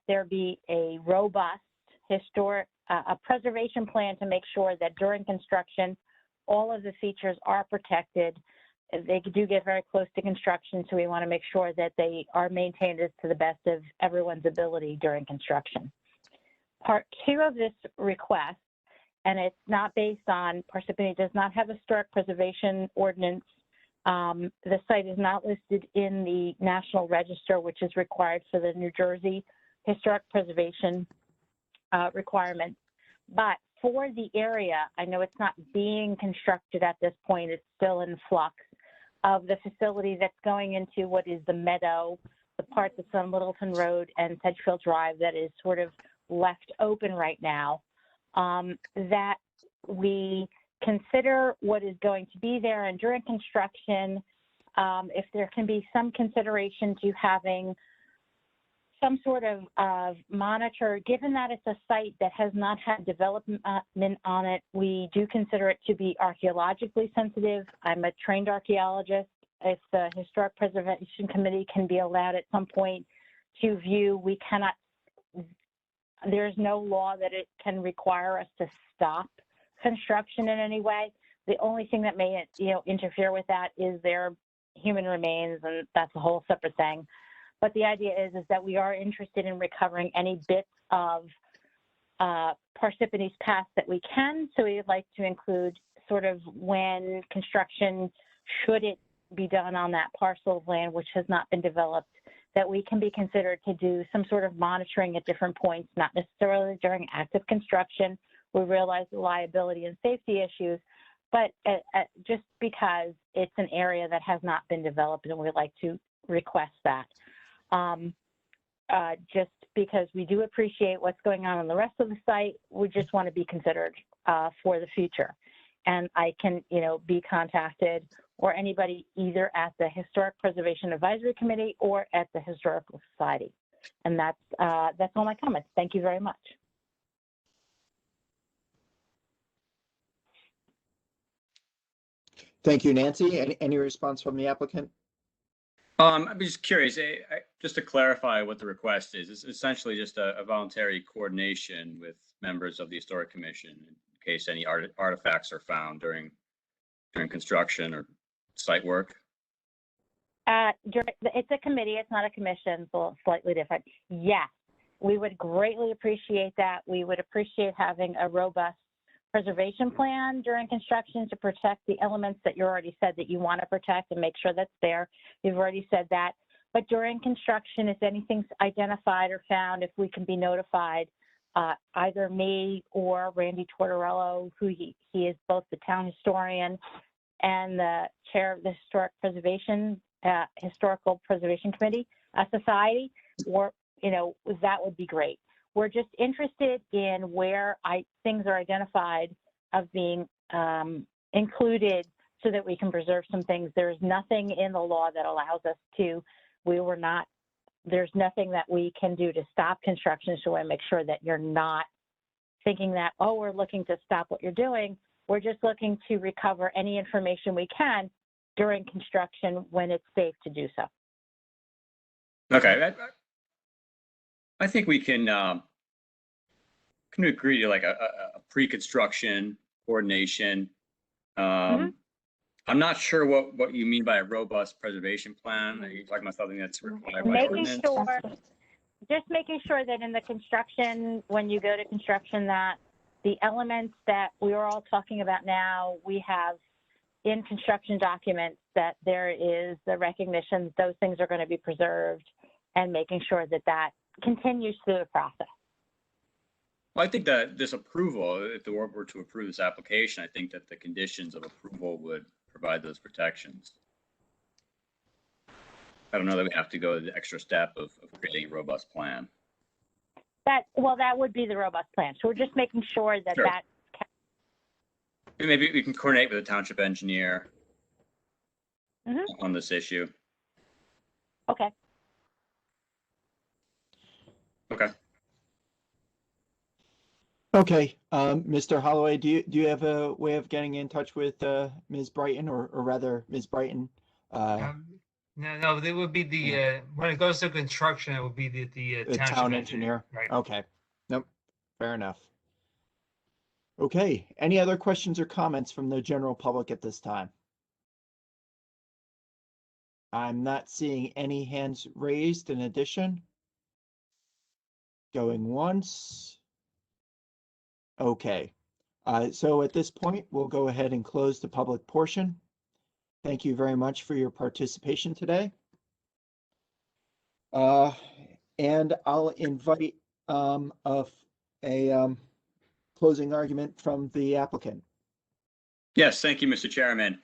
there be a robust historic, a preservation plan to make sure that during construction, all of the features are protected. They do get very close to construction, so we want to make sure that they are maintained as to the best of everyone's ability during construction. Part 2 of this request, and it's not based on, Parsippany does not have a historic preservation ordinance. The site is not listed in the National Register, which is required for the New Jersey historic preservation requirements. But for the area, I know it's not being constructed at this point, it's still in flux, of the facility that's going into what is the meadow, the part that's on Littleton Road and Sedgefield Drive that is sort of left open right now, that we consider what is going to be there, and during construction, if there can be some consideration to having some sort of monitor, given that it's a site that has not had development on it, we do consider it to be archaeologically sensitive. I'm a trained archaeologist. If the Historic Preservation Committee can be allowed at some point to view, we cannot there's no law that it can require us to stop construction in any way. The only thing that may, interfere with that is their human remains, and that's a whole separate thing. But the idea is that we are interested in recovering any bits of Parsippany's past that we can. So we would like to include sort of when construction, should it be done on that parcel of land which has not been developed, that we can be considered to do some sort of monitoring at different points, not necessarily during active construction. We realize the liability and safety issues, but just because it's an area that has not been developed, and we'd like to request that. Just because we do appreciate what's going on the rest of the site, we just want to be considered for the future. And I can, be contacted, or anybody either at the Historic Preservation Advisory Committee or at the Historical Society. And that's all my comments. Thank you very much. Thank you, Nancy. Any response from the applicant? I'm just curious, just to clarify what the request is. It's essentially just a voluntary coordination with members of the Historic Commission in case any artifacts are found during construction or site work. It's a committee, it's not a commission, so slightly different. Yes, we would greatly appreciate that. We would appreciate having a robust preservation plan during construction to protect the elements that you already said that you want to protect and make sure that's there. You've already said that. But during construction, if anything's identified or found, if we can be notified, either me or Randy Tortorello, who he is both the town historian and the chair of the Historical Preservation Committee Society, or that would be great. We're just interested in where things are identified of being included so that we can preserve some things. There's nothing in the law that allows us to. There's nothing that we can do to stop construction. So I make sure that you're not thinking that, oh, we're looking to stop what you're doing. We're just looking to recover any information we can during construction when it's safe to do so. Okay. I think we can agree to like a pre-construction coordination. I'm not sure what you mean by a robust preservation plan. Are you talking about something that's required by ordinance? Just making sure that in the construction, when you go to construction, that the elements that we are all talking about now, we have in construction documents that there is the recognition that those things are going to be preserved, and making sure that that continues through the process. Well, I think that this approval, if the board were to approve this application, I think that the conditions of approval would provide those protections. I don't know that we have to go the extra step of creating a robust plan. That would be the robust plan. So we're just making sure that Sure. Maybe we can coordinate with the township engineer on this issue. Okay. Okay. Okay, Mr. Holloway, do you have a way of getting in touch with Ms. Brighton, or rather Ms. Brighton? No, they would be the when it goes to construction, it would be the town engineer. Right. Okay. Nope. Fair enough. Okay. Any other questions or comments from the general public at this time? I'm not seeing any hands raised in addition. Going once. Okay. So at this point, we'll go ahead and close the public portion. Thank you very much for your participation today. And I'll invite a closing argument from the applicant. Yes, thank you, Mr. Chairman.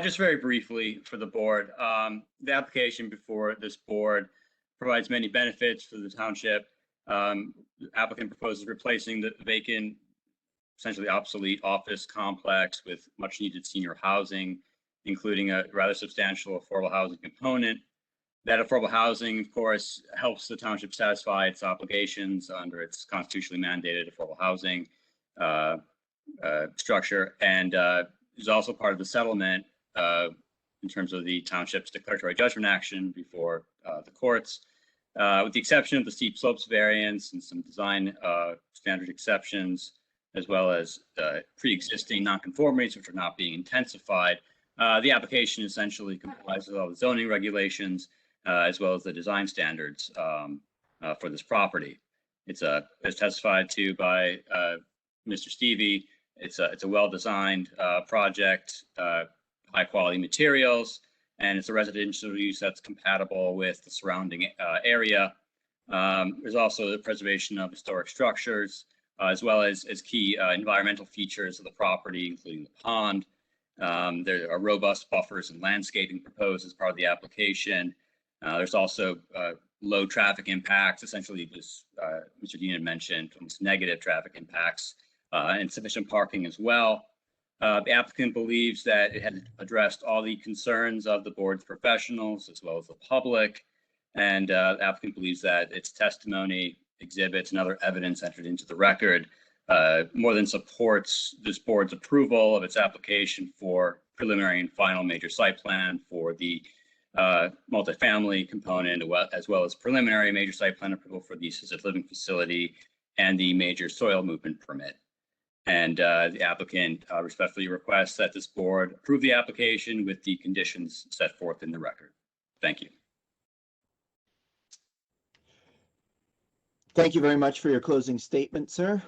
Just very briefly for the board, the application before this board provides many benefits for the township. The applicant proposes replacing the vacant, essentially obsolete office complex with much needed senior housing, including a rather substantial affordable housing component. That affordable housing, of course, helps the township satisfy its obligations under its constitutionally mandated affordable housing structure, and is also part of the settlement in terms of the township's declaratory judgment action before the courts. with the exception of the steep slopes variance and some design standard exceptions, as well as pre-existing nonconformities which are not being intensified. The application essentially complies with all the zoning regulations as well as the design standards for this property. It's as testified to by Mr. Stevie. It's a well-designed project, high-quality materials, and it's a residential use that's compatible with the surrounding area. There's also the preservation of historic structures, as well as key environmental features of the property, including the pond. There are robust buffers and landscaping proposed as part of the application. There's also low traffic impacts, essentially this Mr. Dean had mentioned, almost negative traffic impacts, and sufficient parking as well. The applicant believes that it had addressed all the concerns of the board's professionals as well as the public, and the applicant believes that its testimony, exhibits, and other evidence entered into the record more than supports this board's approval of its application for preliminary and final major site plan for the multifamily component, as well as preliminary major site plan approval for the assisted living facility and the major soil movement permit. And the applicant respectfully requests that this board approve the application with the conditions set forth in the record. Thank you. Thank you very much for your closing statement, sir.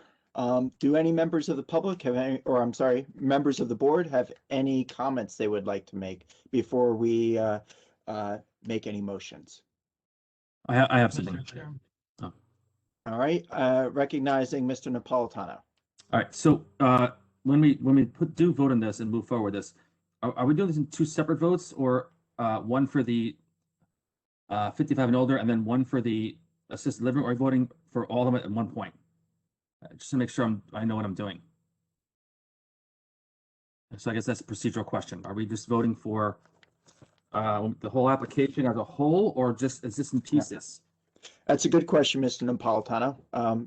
Do any members of the public have any, or I'm sorry, members of the board have any comments they would like to make before we make any motions? I have something. All right, recognizing Mr. Napolitano. All right, so when we do vote on this and move forward with this, are we doing this in two separate votes, or one for the 55 and older and then one for the assisted living, or are we voting for all of them at one point? Just to make sure I know what I'm doing. So I guess that's a procedural question. Are we just voting for the whole application as a whole, or just is this in pieces? That's a good question, Mr. Napolitano.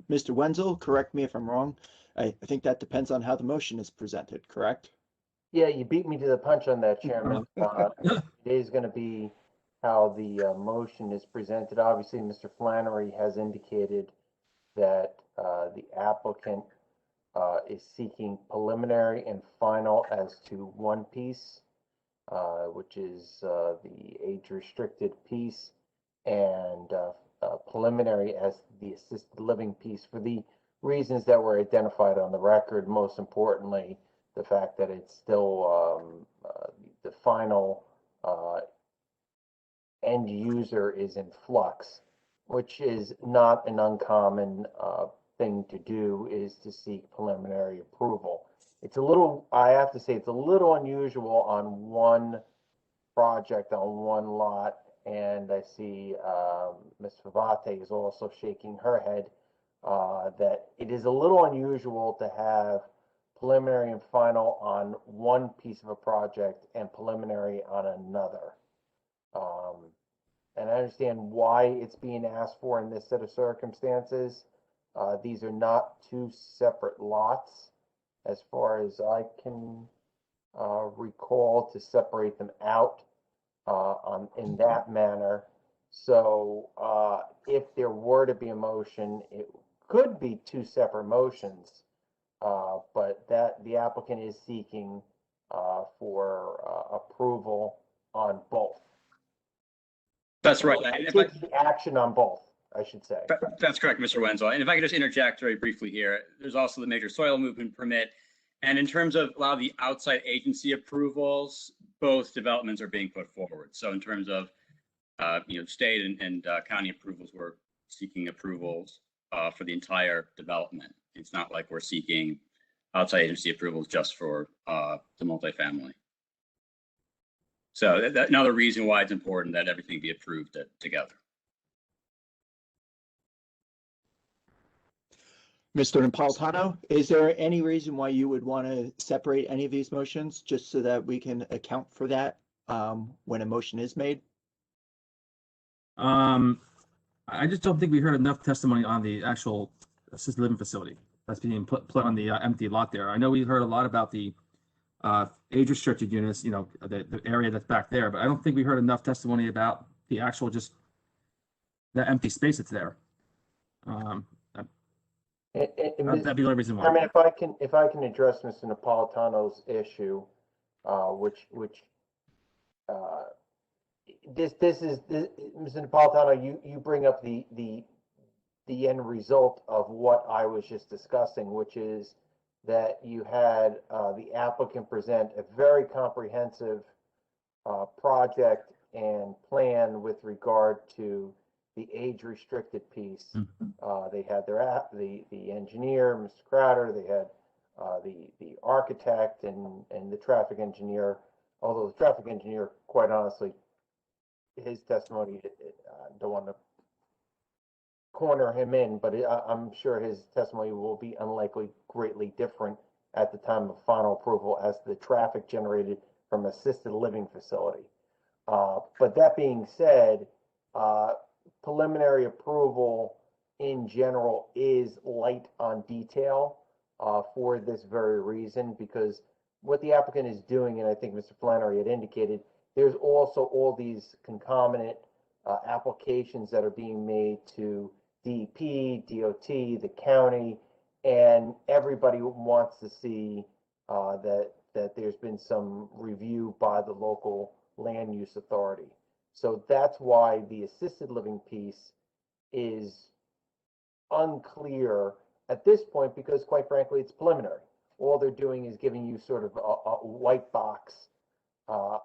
Mr. Wenzel, correct me if I'm wrong. I think that depends on how the motion is presented, correct? Yeah, you beat me to the punch on that, Chairman. It is going to be how the motion is presented. Obviously, Mr. Flannery has indicated that the applicant is seeking preliminary and final as to one piece, which is the age-restricted piece, and preliminary as the assisted living piece for the reasons that were identified on the record. Most importantly, the fact that it's still the final end user is in flux, which is not an uncommon thing to do, is to seek preliminary approval. It's a little, I have to say, it's a little unusual on one project on one lot, and I see Ms. Favate is also shaking her head, that it is a little unusual to have preliminary and final on one piece of a project and preliminary on another. And I understand why it's being asked for in this set of circumstances. These are not two separate lots, as far as I can recall, to separate them out in that manner. So if there were to be a motion, it could be two separate motions, but that the applicant is seeking for approval on both. That's right. Take the action on both, I should say. That's correct, Mr. Wenzel. And if I could just interject very briefly here, there's also the major soil movement permit. And in terms of a lot of the outside agency approvals, both developments are being put forward. So in terms of state and county approvals, we're seeking approvals for the entire development. It's not like we're seeking outside agency approvals just for the multifamily. So that's another reason why it's important that everything be approved together. Mr. Napolitano, is there any reason why you would want to separate any of these motions, just so that we can account for that when a motion is made? I just don't think we heard enough testimony on the actual assisted living facility that's being put on the empty lot there. I know we heard a lot about the age-restricted units, the area that's back there, but I don't think we heard enough testimony about the actual just the empty space that's there. That'd be the only reason why. I mean, if I can address Mr. Napolitano's issue, which Mr. Napolitano, you bring up the end result of what I was just discussing, which is that you had the applicant present a very comprehensive project and plan with regard to the age restricted piece. They had the engineer, Mr. Crowder, they had the architect and the traffic engineer, although the traffic engineer, quite honestly, his testimony, don't want to corner him in, but I'm sure his testimony will be unlikely greatly different at the time of final approval as the traffic generated from assisted living facility. But that being said, preliminary approval in general is light on detail for this very reason, because what the applicant is doing, and I think Mr. Flannery had indicated, there's also all these concomitant applications that are being made to DEP, DOT, the county, and everybody wants to see that there's been some review by the local land use authority. So that's why the assisted living piece is unclear at this point, because quite frankly, it's preliminary. All they're doing is giving you sort of a white box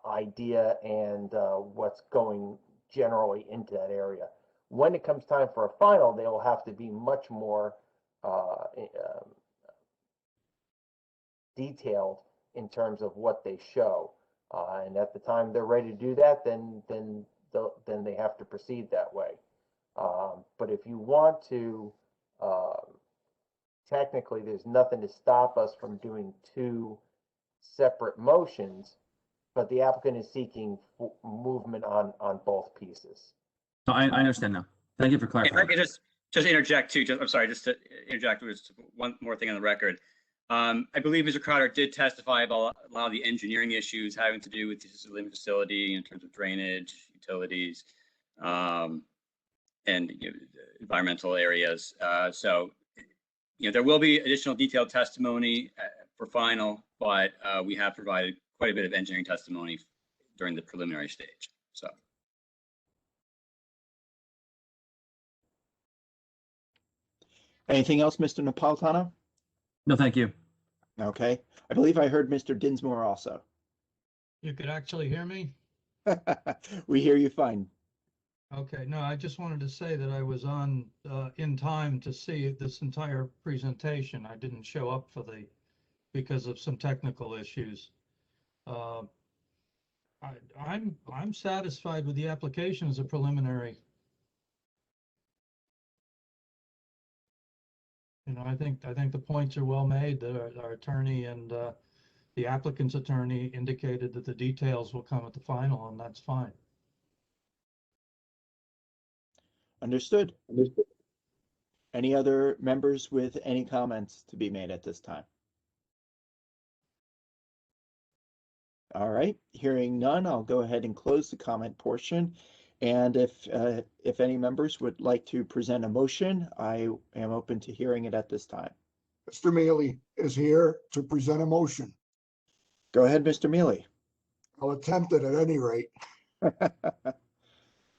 idea and what's going generally into that area. When it comes time for a final, they will have to be much more detailed in terms of what they show. And at the time they're ready to do that, then they have to proceed that way. But if you want to, technically, there's nothing to stop us from doing two separate motions, but the applicant is seeking movement on both pieces. No, I understand now. Thank you for If clarifying. I could just interject too, I'm sorry, just to interject with one more thing on the record. I believe Mr. Crowder did testify about a lot of the engineering issues having to do with the assisted living facility in terms of drainage, utilities, and environmental areas. So, there will be additional detailed testimony for final, but we have provided quite a bit of engineering testimony during the preliminary stage. So. Anything else, Mr. Napolitano? No, thank you. Okay. I believe I heard Mr. Dinsmore also. You could actually hear me? We hear you fine. Okay, no, I just wanted to say that I was on in time to see this entire presentation. I didn't show up because of some technical issues. I'm satisfied with the application as a preliminary. I think the points are well made. Our attorney and the applicant's attorney indicated that the details will come at the final, and that's fine. Understood. Any other members with any comments to be made at this time? All right, hearing none, I'll go ahead and close the comment portion. And if any members would like to present a motion, I am open to hearing it at this time. Mr. Mealy is here to present a motion. Go ahead, Mr. Mealy. I'll attempt it at any rate.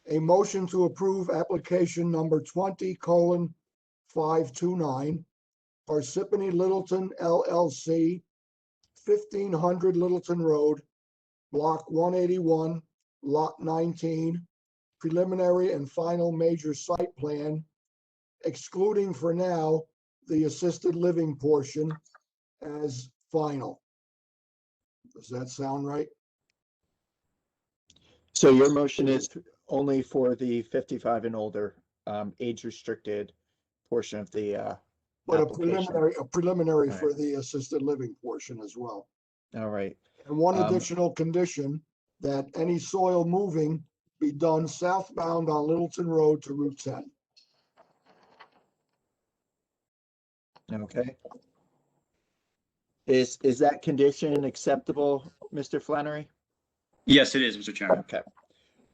A motion to approve application number 20:529, Parsippany Littleton LLC, 1500 Littleton Road, Block 181, Lot 19, preliminary and final major site plan, excluding for now the assisted living portion as final. Does that sound right? So your motion is only for the 55 and older age restricted portion of the But application. a preliminary Right. for the assisted living portion as well. All right. And one additional condition, that any soil moving be done southbound on Littleton Road to Route 10. Okay. Is that condition acceptable, Mr. Flannery? Yes, it is, Mr. Chairman. Okay.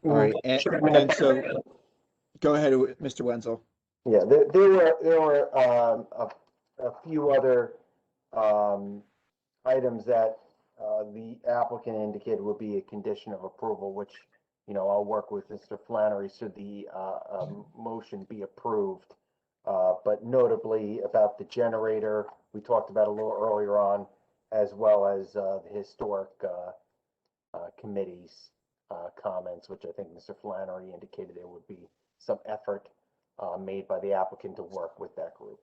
All right. And so, Go ahead, Mr. Wenzel. Yeah, there were a few other items that the applicant indicated would be a condition of approval, which, you know, I'll work with Mr. Flannery should the motion be approved. But notably about the generator, we talked about a little earlier on, as well as the historic committee's comments, which I think Mr. Flannery indicated there would be some effort made by the applicant to work with that group.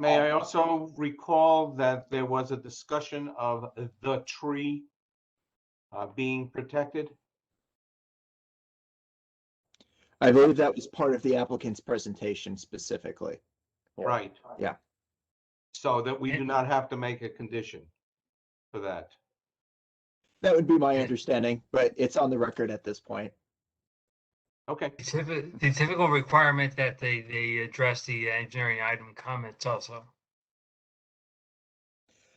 May I also recall that there was a discussion of the tree being protected? I believe that was part of the applicant's presentation specifically. Right. Yeah. So that we do not have to make a condition for that. That would be my understanding, but it's on the record at this point. Okay. The typical requirement that they address the engineering item comments also.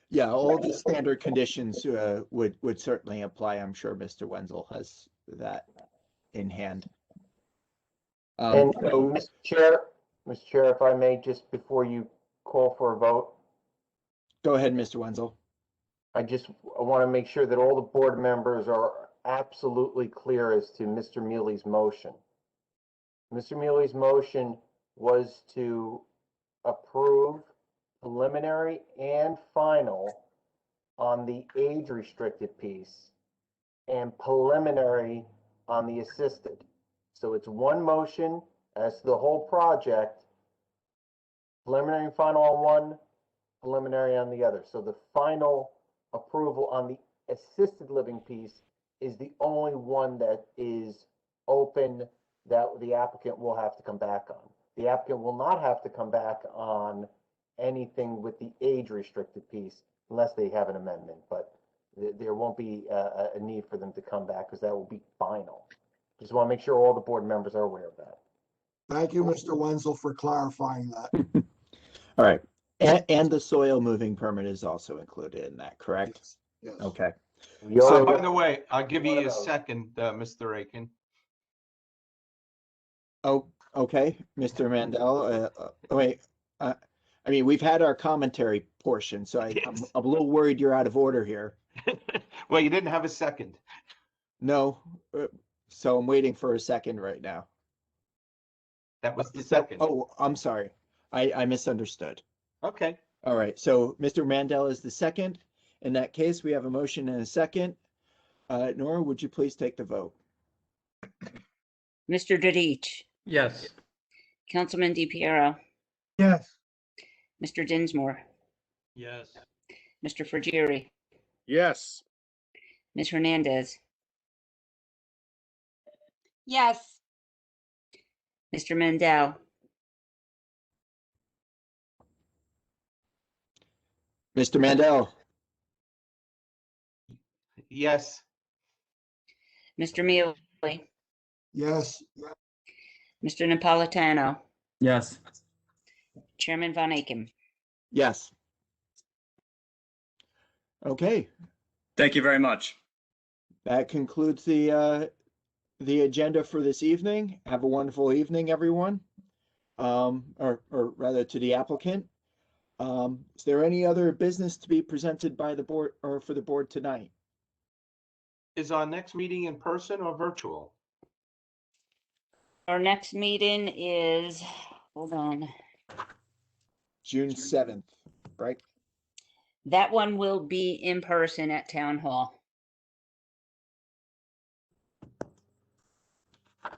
Yeah, all the standard conditions would certainly apply. I'm sure Mr. Wenzel has that in hand. And So, Mr. Chair, if I may, just before you call for a vote, go ahead, Mr. Wenzel. I want to make sure that all the board members are absolutely clear as to Mr. Mealy's motion. Mr. Mealy's motion was to approve preliminary and final on the age-restricted piece and preliminary on the assisted. So it's one motion as to the whole project, preliminary and final on one, preliminary on the other. So the final approval on the assisted living piece is the only one that is open that the applicant will have to come back on. The applicant will not have to come back on anything with the age-restricted piece unless they have an amendment, but there won't be a need for them to come back because that will be final. Just want to make sure all the board members are aware of that. Thank you, Mr. Wenzel, for clarifying that. All right. And the soil moving permit is also included in that, correct? Yes. Yes. Okay. So, by the way, I'll give you a second, Mr. Aiken. Oh, okay, Mr. Mandel. Wait, I mean, we've had our commentary portion, so I'm a little worried you're out of order here. Well, you didn't have a second. No, so I'm waiting for a second right now. That was the second. Oh, I'm sorry. I misunderstood. Okay. All right, so Mr. Mandel is the second. In that case, we have a motion and a second. Nora, would you please take the vote? Mr. Didich, Yes. Councilman DiPiero, Yes. Mr. Dinsmore, Yes. Mr. Frigieri, Yes. Ms. Hernandez, Yes. Mr. Mandel, Mr. Mandel, Yes. Mr. Mealy, Yes. Mr. Napolitano, Yes. Chairman Von Aiken. yes. Okay, Thank you very much. that concludes the agenda for this evening. Have a wonderful evening, everyone. Or rather to the applicant. Is there any other business to be presented by the board or for the board tonight? Is our next meeting in person or virtual? Our next meeting is, hold on, June 7th, right? that one will be in person at Town Hall.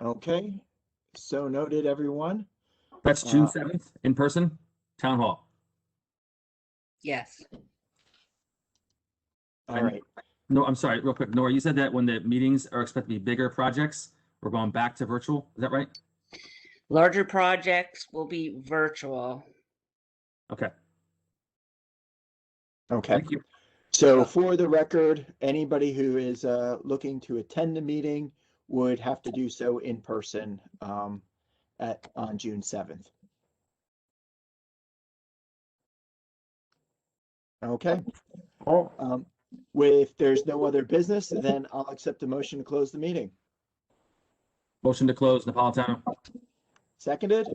Okay, so noted, everyone. That's June 7th in person, Town Hall. Yes. All right. No, I'm sorry, real quick. Nora, you said that when the meetings are expected to be bigger projects, we're going back to virtual. Is that right? Larger projects will be virtual. Okay. Okay. Thank you. So for the record, anybody who is looking to attend the meeting would have to do so in person on June 7th. Okay. If there's no other business, then I'll accept the motion to close the meeting. Motion to close, Napolitano. Seconded.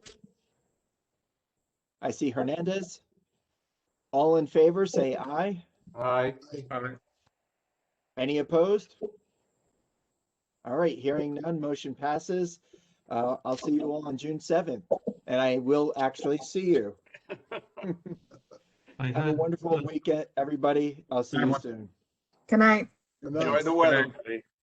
I see Hernandez. All in favor, say aye. Aye. Any opposed? All right, hearing none, motion passes. I'll see you all on June 7th, and I will actually see you. I Have a had, wonderful weekend, everybody. I'll see you soon. Good night. Good night. Enjoy the weather.